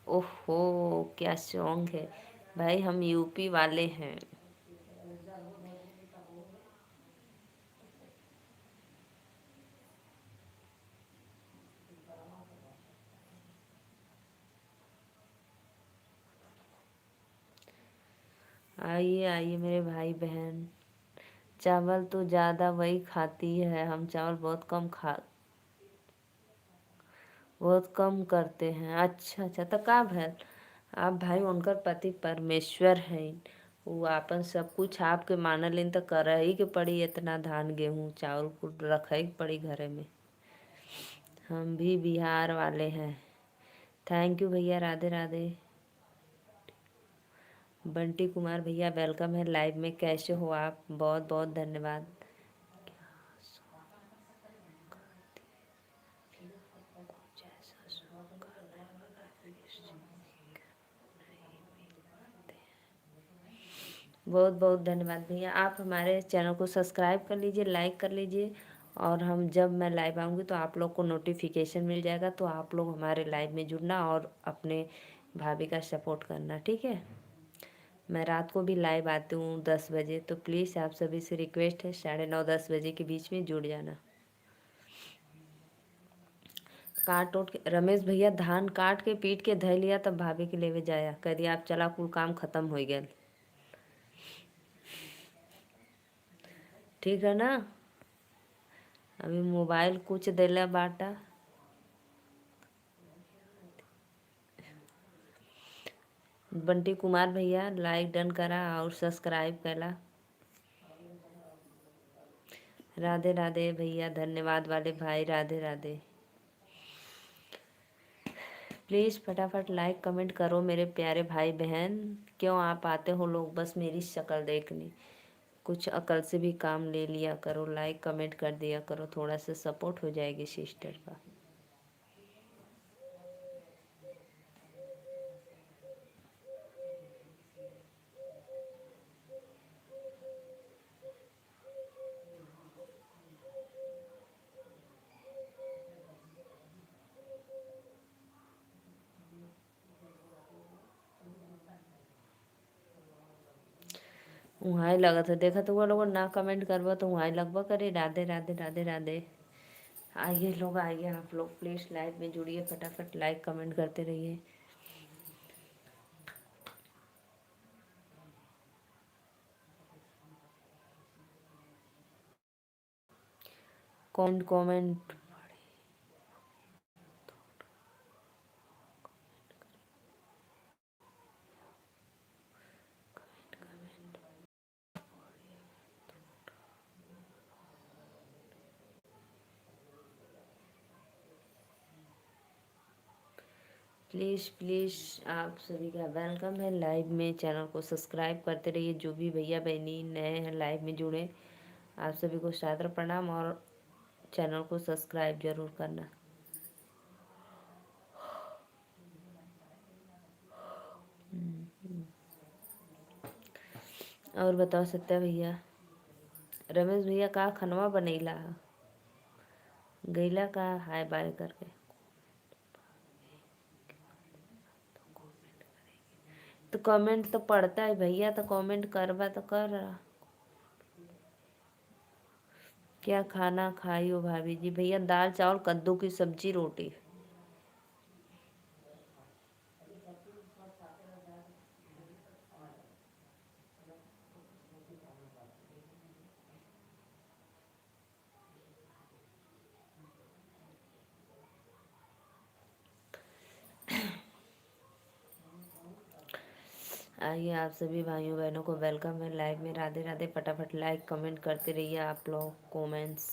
ओहो क्या सॉन्ग है भाई, हम यूपी वाले हैं। आइए आइए मेरे भाई बहन। चावल तो ज़्यादा वही खाती है, हम चावल बहुत कम करते हैं। अच्छा अच्छा तो का भैल आप भाई उनकर पति परमेश्वर हैं। वो आपन सब कुछ आपके मानल इन तो कर ही के पड़ी। इतना धान गेहूँ चावल कुल रख ही के पड़ी घरे में। हम भी बिहार वाले हैं। थैंक यू भैया। राधे राधे। बंटी कुमार भैया वेलकम है लाइव में। कैसे हो आप? बहुत बहुत धन्यवाद। बहुत बहुत धन्यवाद भैया। आप हमारे चैनल को सब्सक्राइब कर लीजिए, लाइक कर लीजिए और हम जब मैं लाइव आऊँगी तो आप लोग को नोटिफिकेशन मिल जाएगा। तो आप लोग हमारे लाइव में जुड़ना और अपने भाभी का सपोर्ट करना। ठीक है। मैं रात को भी लाइव आती हूँ 10 बजे, तो प्लीज़ आप सभी से रिक्वेस्ट है 9:30-10 बजे के बीच में जुड़ जाना। काट उठ के रमेश भैया धान काट के पीट के धय लिया, तब भाभी के लेवे जाया करी आप चला कुल काम खत्म हो गया। ठीक है ना। अभी मोबाइल कुछ देला बाटा। बंटी कुमार भैया लाइक डन करा और सब्सक्राइब करा। राधे राधे भैया, धन्यवाद वाले भाई, राधे राधे। प्लीज़ फटाफट लाइक कमेंट करो मेरे प्यारे भाई बहन। क्यों आप आते हो लोग बस मेरी शक्ल देखने? कुछ अकल से भी काम ले लिया करो, लाइक कमेंट कर दिया करो, थोड़ा सा सपोर्ट हो जाएगी सिस्टर का। वहाँ लगा था, देखा तो वो लोग ना कमेंट करवा तो वहाँ लगवा करे। राधे राधे राधे राधे। आइए लोग, आइए आप लोग प्लीज़ लाइव में जुड़िए, फटाफट लाइक कमेंट करते रहिए। कमेंट कमेंट प्लीज़ प्लीज़ आप सभी का वेलकम है लाइव में। चैनल को सब्सक्राइब करते रहिए। जो भी भैया बहनी नए हैं लाइव में जुड़े, आप सभी को सादर प्रणाम, और चैनल को सब्सक्राइब जरूर करना। और बताओ सत्या भैया, रमेश भैया का खनवा बनैला गैला का हाय बाय करके? तो कमेंट तो पढ़ता है भैया, तो कमेंट करवा तो कर। क्या खाना खाई हो भाभी जी? भैया दाल चावल कद्दू की सब्जी रोटी। आइए आप सभी भाइयों बहनों को वेलकम है लाइव में। राधे राधे। फटाफट लाइक कमेंट करते रहिए आप लोग, कमेंट्स।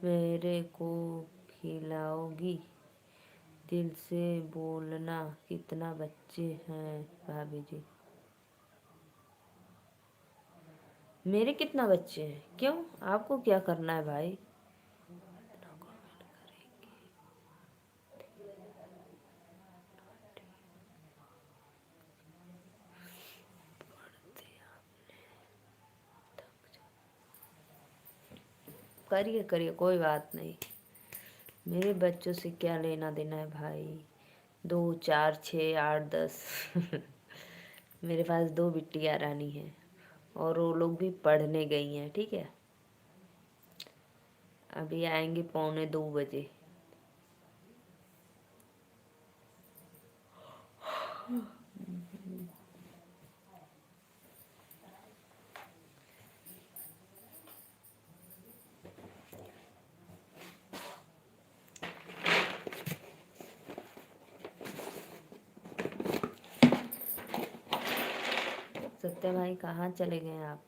मेरे को खिलाओगी? दिल से बोलना, कितना बच्चे हैं भाभी जी? मेरे कितना बच्चे हैं? क्यों, आपको क्या करना है भाई? करिए करिए, कोई बात नहीं। मेरे बच्चों से क्या लेना देना है भाई? 2, 4, 6, 8, 10 मेरे पास 2 बिटिया रानी हैं, और वो लोग भी पढ़ने गई हैं। ठीक है, अभी आएंगे 1:45 बजे। सत्या भाई कहाँ चले गए आप?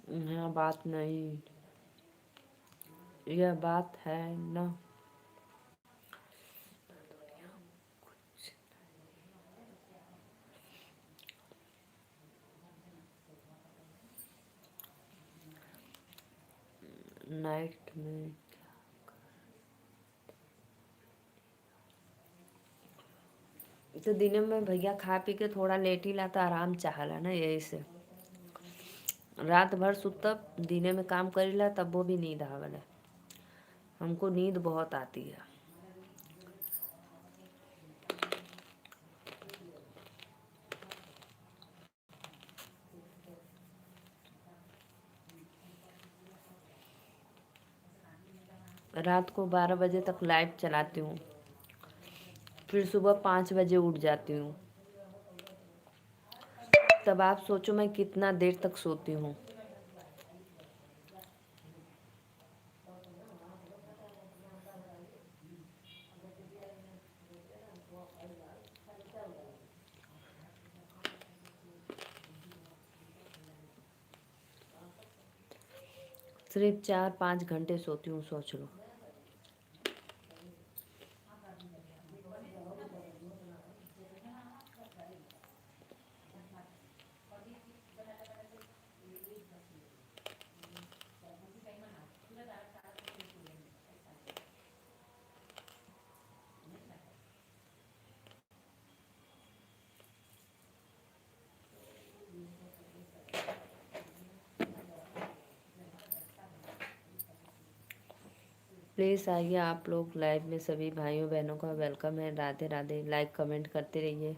यहाँ बात नहीं, यह बात है ना। नाइट में तो दिन में भैया खा पी के थोड़ा लेट ही ला तो आराम चाहला ना, यही से रात भर सुतब दिने में काम करीला तब वो भी नींद आवेला। हमको नींद बहुत आती है। रात को 12 बजे तक लाइव चलाती हूँ, फिर सुबह 5 बजे उठ जाती हूँ। तब आप सोचो मैं कितना देर तक सोती हूँ। सिर्फ 4-5 घंटे सोती हूँ, सोच लो। प्लीज़ आइए आप लोग लाइव में, सभी भाइयों बहनों का वेलकम है। राधे राधे। लाइक कमेंट करते रहिए।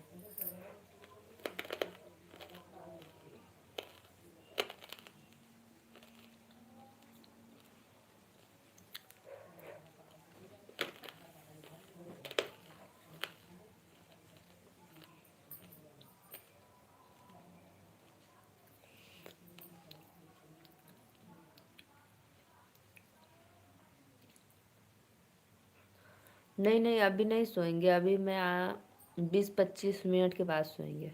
नहीं नहीं, अभी नहीं सोएंगे। अभी मैं 20-25 मिनट के बाद सोएंगे।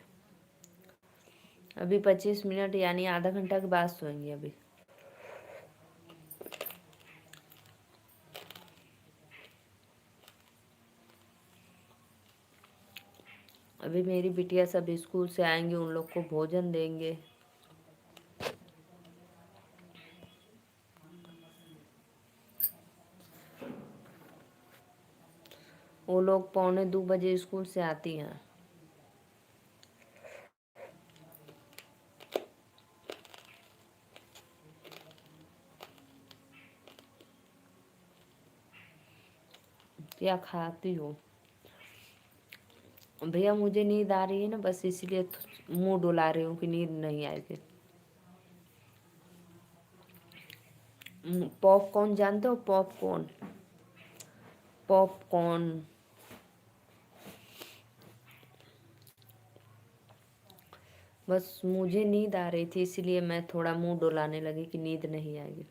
अभी 25 मिनट यानी आधा घंटा के बाद सोएंगे। अभी मेरी बिटिया सब स्कूल से आएंगे, उन लोग को भोजन देंगे। वो लोग 1:45 स्कूल से आती हैं। क्या खाती हो भैया? मुझे नींद आ रही है ना, बस इसलिए मुंह डुला रही हूँ कि नींद नहीं आएगी। पॉपकॉर्न जानते हो? Popcorn, popcorn. बस मुझे नींद आ रही थी, इसीलिए मैं थोड़ा मुंह डुलाने लगी कि नींद नहीं आएगी।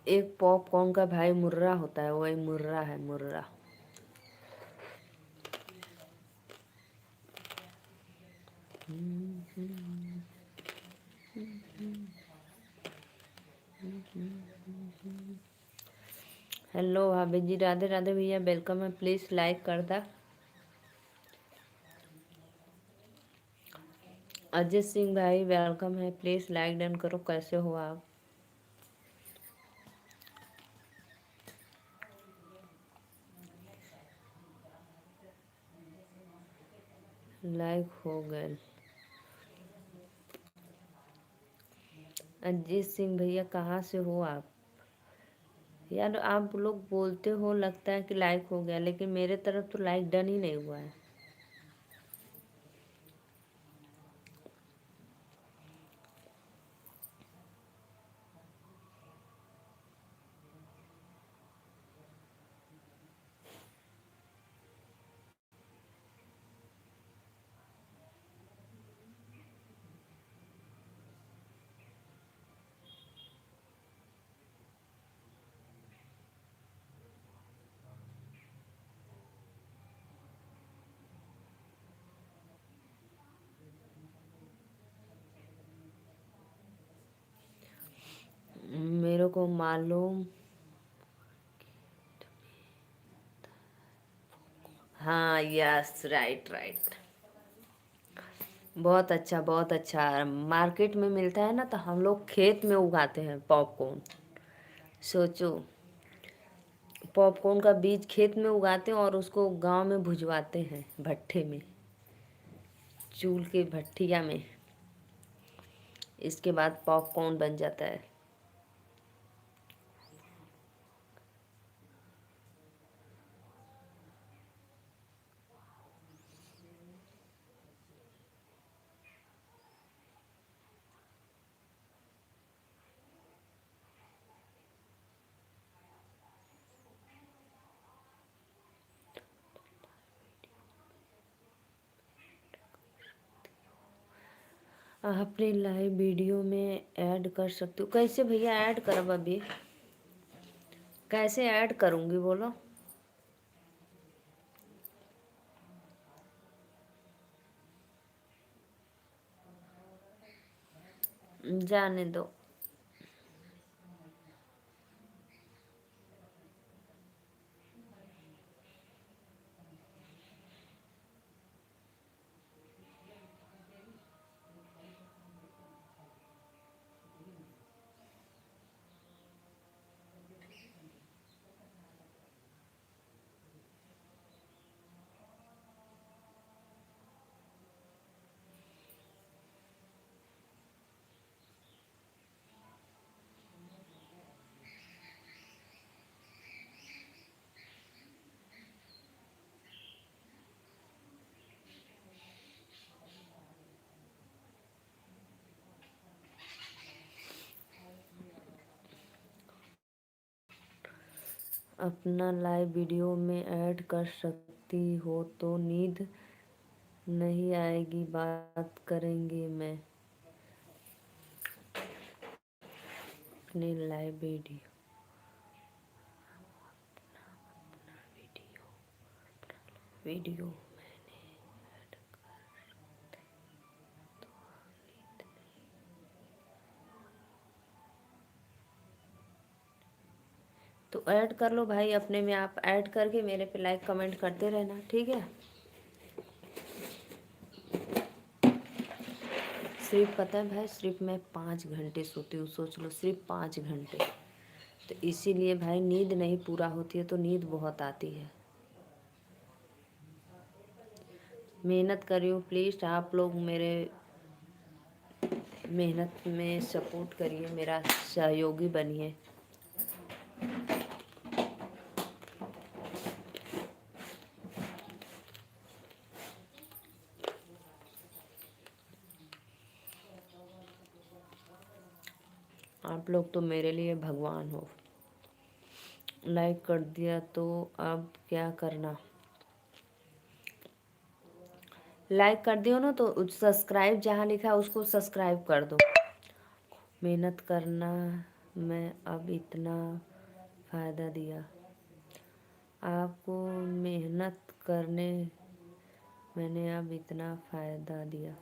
एक पॉपकॉर्न का भाई मुर्रा होता है, वही मुर्रा है, मुर्रा। हेलो भाभी जी, राधे राधे भैया, वेलकम है। प्लीज लाइक कर दा। अजीत सिंह भाई वेलकम है, प्लीज लाइक डन करो। कैसे हो आप? लाइक हो गए। अजीत सिंह भैया कहाँ से हो आप? यार आप लोग बोलते हो लगता है कि लाइक हो गया, लेकिन मेरे तरफ तो लाइक डन ही नहीं हुआ है। को मालूम। हाँ, यस, राइट राइट। बहुत अच्छा, बहुत अच्छा। मार्केट में मिलता है ना, तो हम लोग खेत में उगाते हैं पॉपकॉर्न। सोचो, पॉपकॉर्न का बीज खेत में उगाते हैं और उसको गांव में भुजवाते हैं भट्ठे में, चूल के भट्ठिया में। इसके बाद पॉपकॉर्न बन जाता है। अपने लाइव वीडियो में ऐड कर सकते हो? कैसे भैया ऐड करब अभी? कैसे ऐड करूँगी बोलो? जाने दो। अपना लाइव वीडियो में ऐड कर सकती हो तो नींद नहीं आएगी, बात करेंगे। मैं अपने लाइव वीडियो तो ऐड कर लो भाई। अपने में आप ऐड करके मेरे पे लाइक कमेंट करते रहना, ठीक है? सिर्फ पता है भाई, सिर्फ मैं 5 घंटे सोती हूँ। सोच लो, सिर्फ 5 घंटे। तो इसीलिए भाई नींद नहीं पूरा होती है तो नींद बहुत आती है। मेहनत कर रही हूँ, प्लीज़ आप लोग मेरे मेहनत में सपोर्ट करिए, मेरा सहयोगी बनिए। आप लोग तो मेरे लिए भगवान हो। लाइक कर दिया तो अब क्या करना? लाइक कर दियो ना, तो सब्सक्राइब जहाँ लिखा है उसको सब्सक्राइब कर दो। मेहनत करना मैं अब इतना फ़ायदा दिया आपको, मेहनत करने मैंने अब इतना फ़ायदा दिया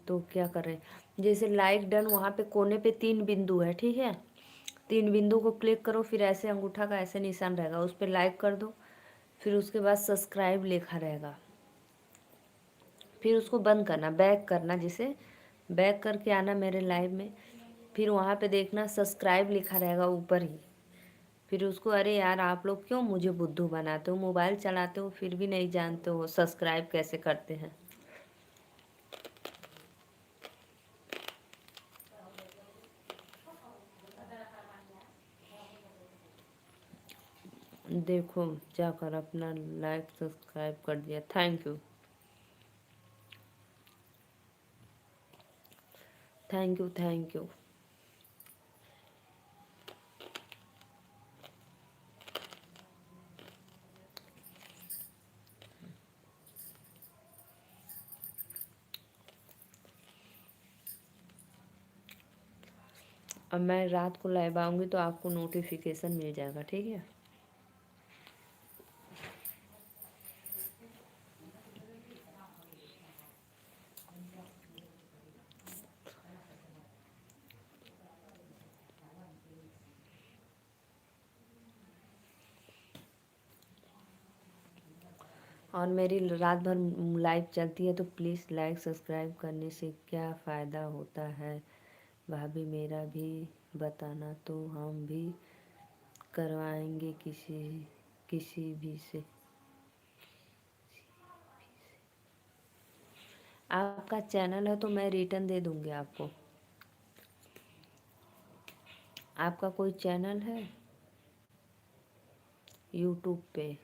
तो क्या करें? जैसे लाइक डन, वहाँ पे कोने पे 3 बिंदु है, ठीक है? 3 बिंदु को क्लिक करो, फिर ऐसे अंगूठा का ऐसे निशान रहेगा, उस पर लाइक कर दो। फिर उसके बाद सब्सक्राइब लिखा रहेगा, फिर उसको बंद करना, बैक करना, जिसे बैक करके आना मेरे लाइव में। फिर वहाँ पे देखना सब्सक्राइब लिखा रहेगा ऊपर ही। फिर उसको, अरे यार आप लोग क्यों मुझे बुद्धू बनाते हो? मोबाइल चलाते हो फिर भी नहीं जानते हो सब्सक्राइब कैसे करते हैं। देखो, जाकर अपना लाइक सब्सक्राइब कर दिया, thank you, thank you, thank you. अब मैं रात को लाइव आऊँगी तो आपको नोटिफिकेशन मिल जाएगा, ठीक है? और मेरी रात भर लाइव चलती है, तो प्लीज़ लाइक सब्सक्राइब करने से क्या फ़ायदा होता है भाभी, मेरा भी बताना तो हम भी करवाएंगे किसी किसी भी से। आपका चैनल है तो मैं रिटर्न दे दूंगी आपको। आपका कोई चैनल है यूट्यूब पे?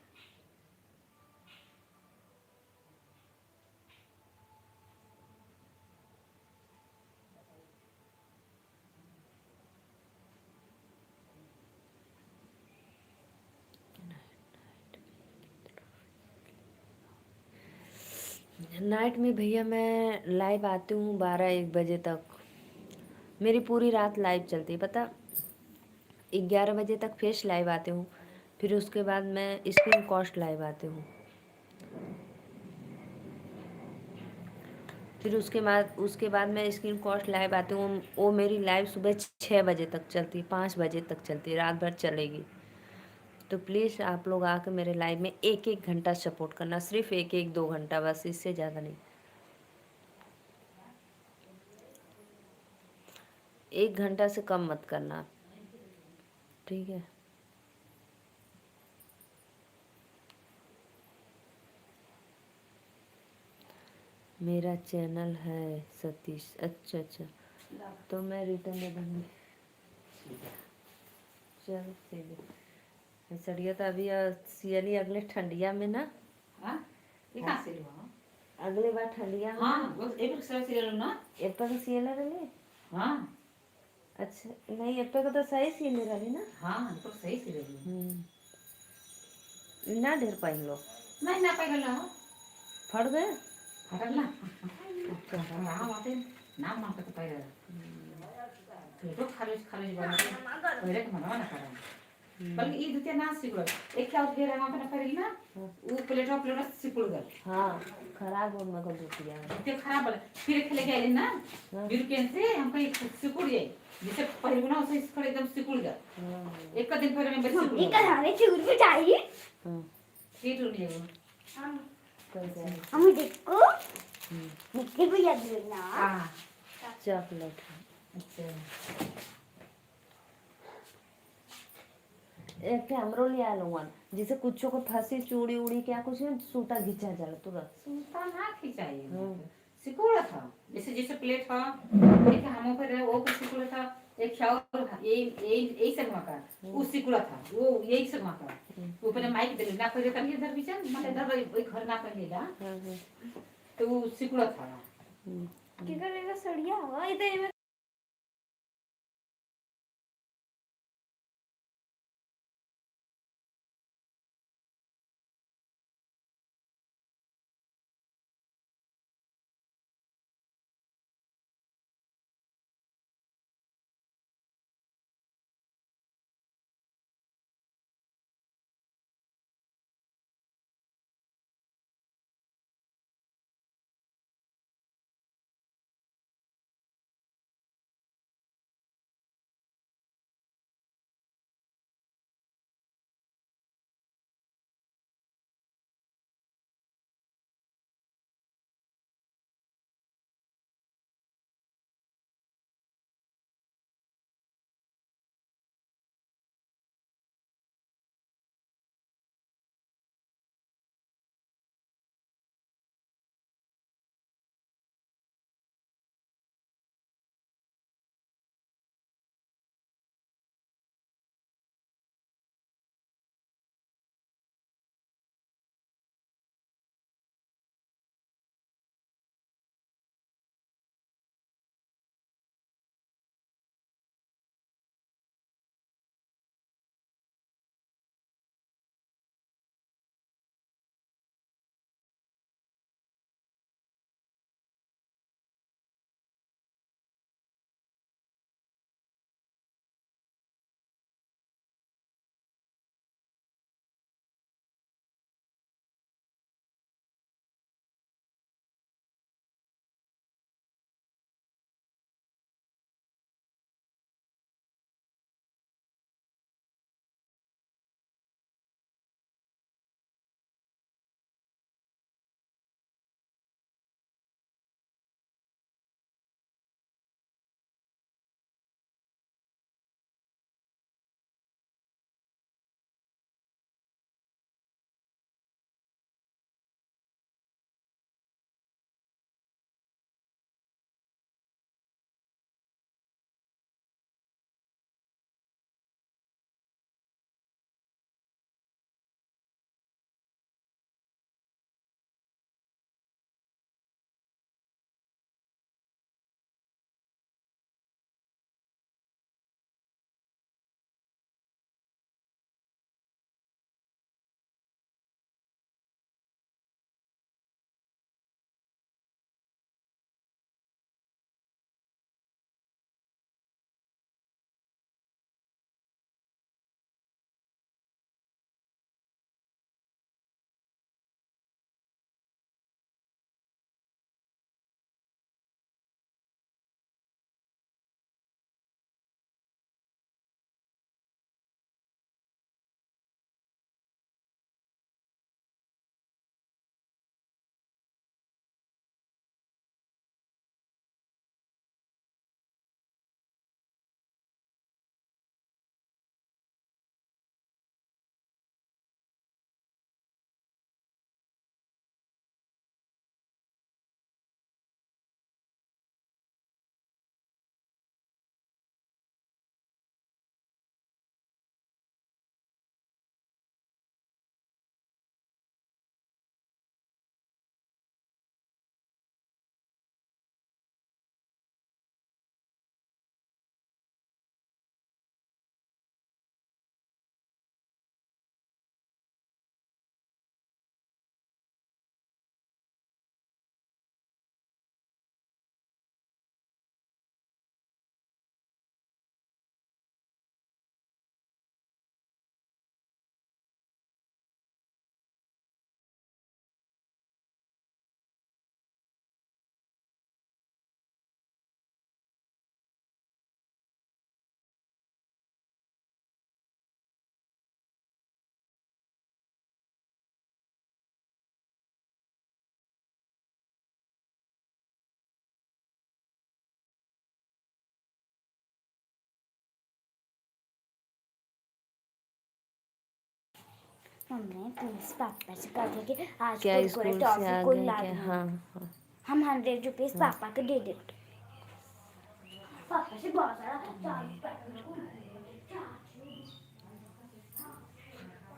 नाइट में भैया मैं लाइव आती हूँ 12-1 बजे तक। मेरी पूरी रात लाइव चलती है, पता। 11 बजे तक फेस लाइव आती हूँ, फिर उसके बाद मैं स्क्रीन कॉस्ट लाइव आती हूँ, फिर उसके बाद मैं स्क्रीन कॉस्ट लाइव आती हूँ। वो मेरी लाइव सुबह 6 बजे तक चलती है, 5 बजे तक चलती है, रात भर चलेगी। तो प्लीज़ आप लोग आकर मेरे लाइव में 1-1 घंटा सपोर्ट करना, सिर्फ 1-1-2 घंटा बस, इससे ज़्यादा नहीं। 1 घंटा से कम मत करना, ठीक है। मेरा चैनल है सतीश। अच्छा अच्छा, तो मैं रिटर्न दे दूँगी। चलो सीधे सड़िया तो अभी सियली अगले ठंडिया में ना। हाँ ये कहाँ से लूँ? अगले बार ठंडिया में हाँ बस एक सर से ले लो ना। एप्पल का सियला रहे। हाँ अच्छा नहीं, एप्पल का तो सही सियले रहे ना। हाँ तो सही से ले लो। ना ढेर पाइन लो नहीं ना पाई गला फट गए। हटल ना हाँ माते नाम माते तो पाई गला तो खारिज खारिज बना पहले तो मना ना करा बल्कि ये दुतिया ना सिकुड़ एक क्या उठ गया मापना पड़ेगी ना वो प्लेट सिकुड़ गया। हाँ खराब हो मगर दुतिया दुतिया खराब वाला फिर खेले गए ना बिरकेन से हमको एक सिकुड़ गई जैसे पहले ना उसे इसको एकदम सिकुड़ गया। एक का दिन पहले मैं बस सिकुड़ गया हमें चूर भी चाहिए। ये टूट गया कैसे हमें देखो मिट्टी को याद रखना। हाँ चॉकलेट। अच्छा एक हमरो लिया लूँगा, जैसे कुछ को फंसी चूड़ी उड़ी क्या कुछ नहीं, सूता घिंचा जाला तुरंत। सूता ना खिंचाइए सिकुड़ा था जैसे जैसे प्लेट था एक हमों पर वो कुछ सिकुड़ा था एक शावर यही सब का वो सिकुड़ा था वो यही सब का ऊपर माइक दे ना पर कर इधर भी चल मतलब इधर वही घर ना कर लेला तो वो सिकुड़ा था क्या करेगा सड़िया हुआ इधर मम्मी प्लीज पापा से कह दे कि आज क्या कुरकुरे स्कूल से टॉफी आ कोई गए ला क्या? देना। हाँ हाँ। हम 100 रुपीज पापा को दे दे। पापा से बहुत सारा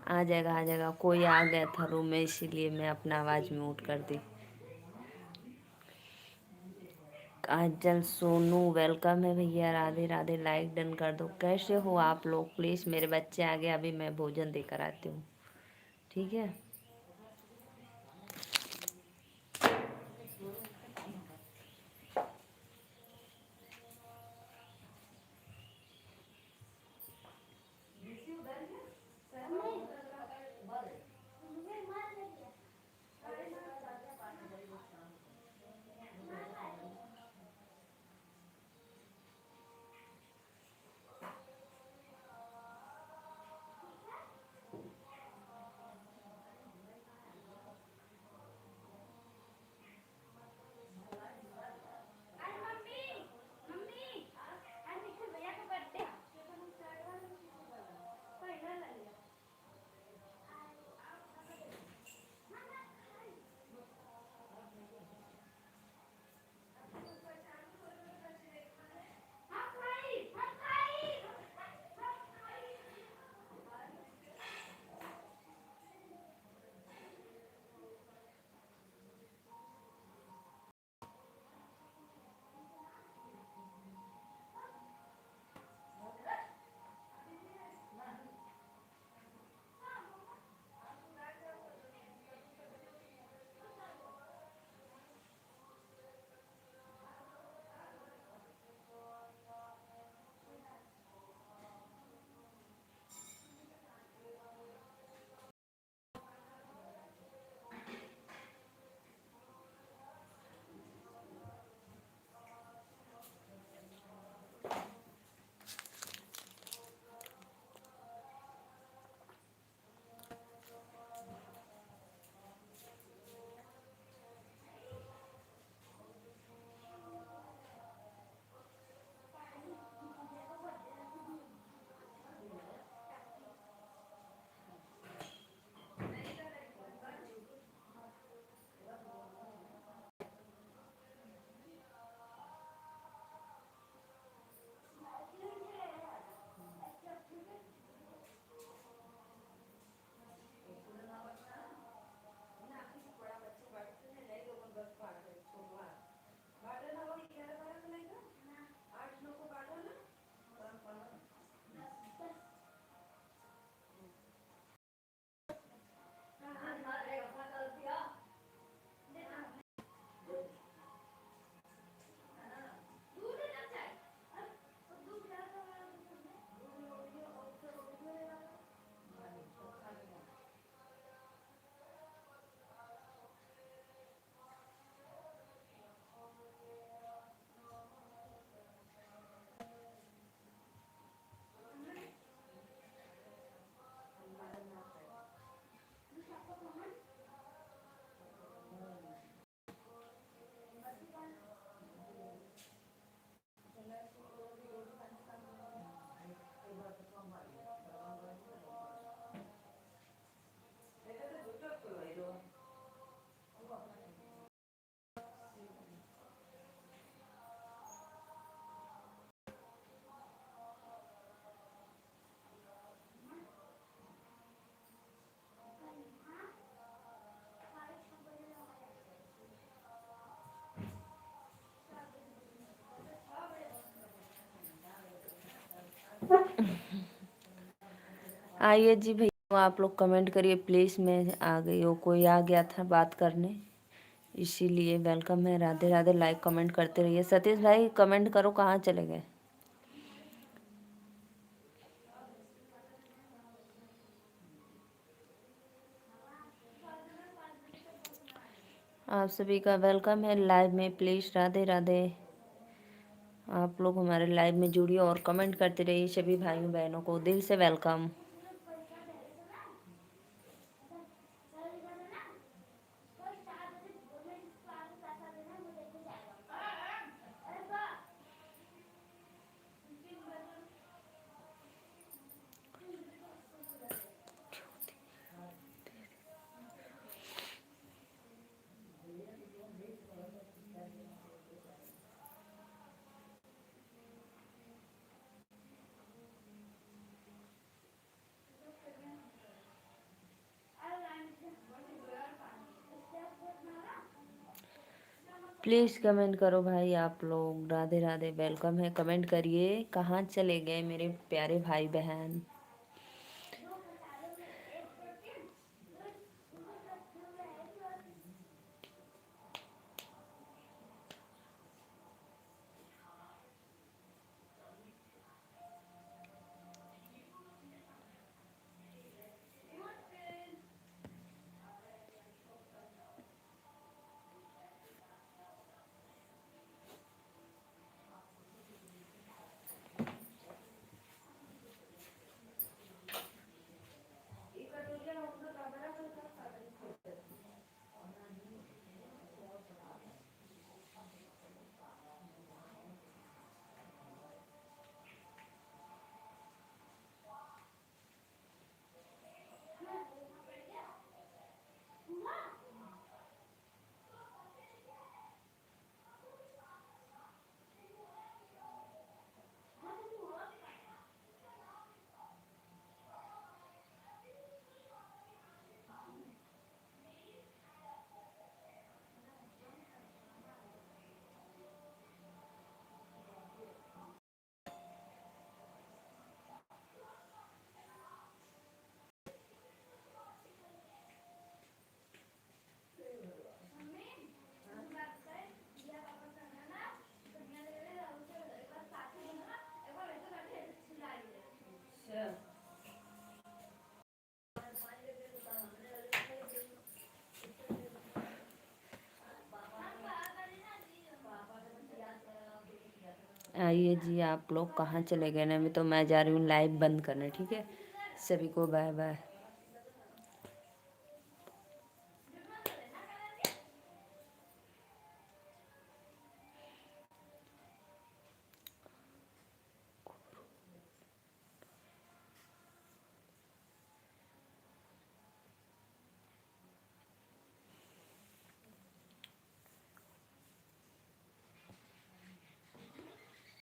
आ जाएगा आ जाएगा। कोई आ गया था रूम में, इसीलिए मैं अपना आवाज़ म्यूट कर दी। काजल सोनू वेलकम है भैया। राधे राधे। लाइक डन कर दो। कैसे हो आप लोग? प्लीज़, मेरे बच्चे आ गए, अभी मैं भोजन देकर आती हूँ, ठीक है। आइए जी भैया, आप लोग कमेंट करिए प्लीज़। मैं आ गई हूँ, कोई आ गया था बात करने, इसीलिए वेलकम है। राधे राधे। लाइक कमेंट करते रहिए। सतीश भाई कमेंट करो, कहाँ चले गए? आप सभी का वेलकम है लाइव में। प्लीज़ राधे राधे। आप लोग हमारे लाइव में जुड़िए और कमेंट करते रहिए। सभी भाइयों बहनों को दिल से वेलकम। प्लीज़ कमेंट करो भाई आप लोग। राधे राधे, वेलकम है। कमेंट करिए कहाँ चले गए मेरे प्यारे भाई बहन। आइए जी, आप लोग कहाँ चले गए ना। मैं जा रही हूँ लाइव बंद करने। ठीक है, सभी को बाय बाय।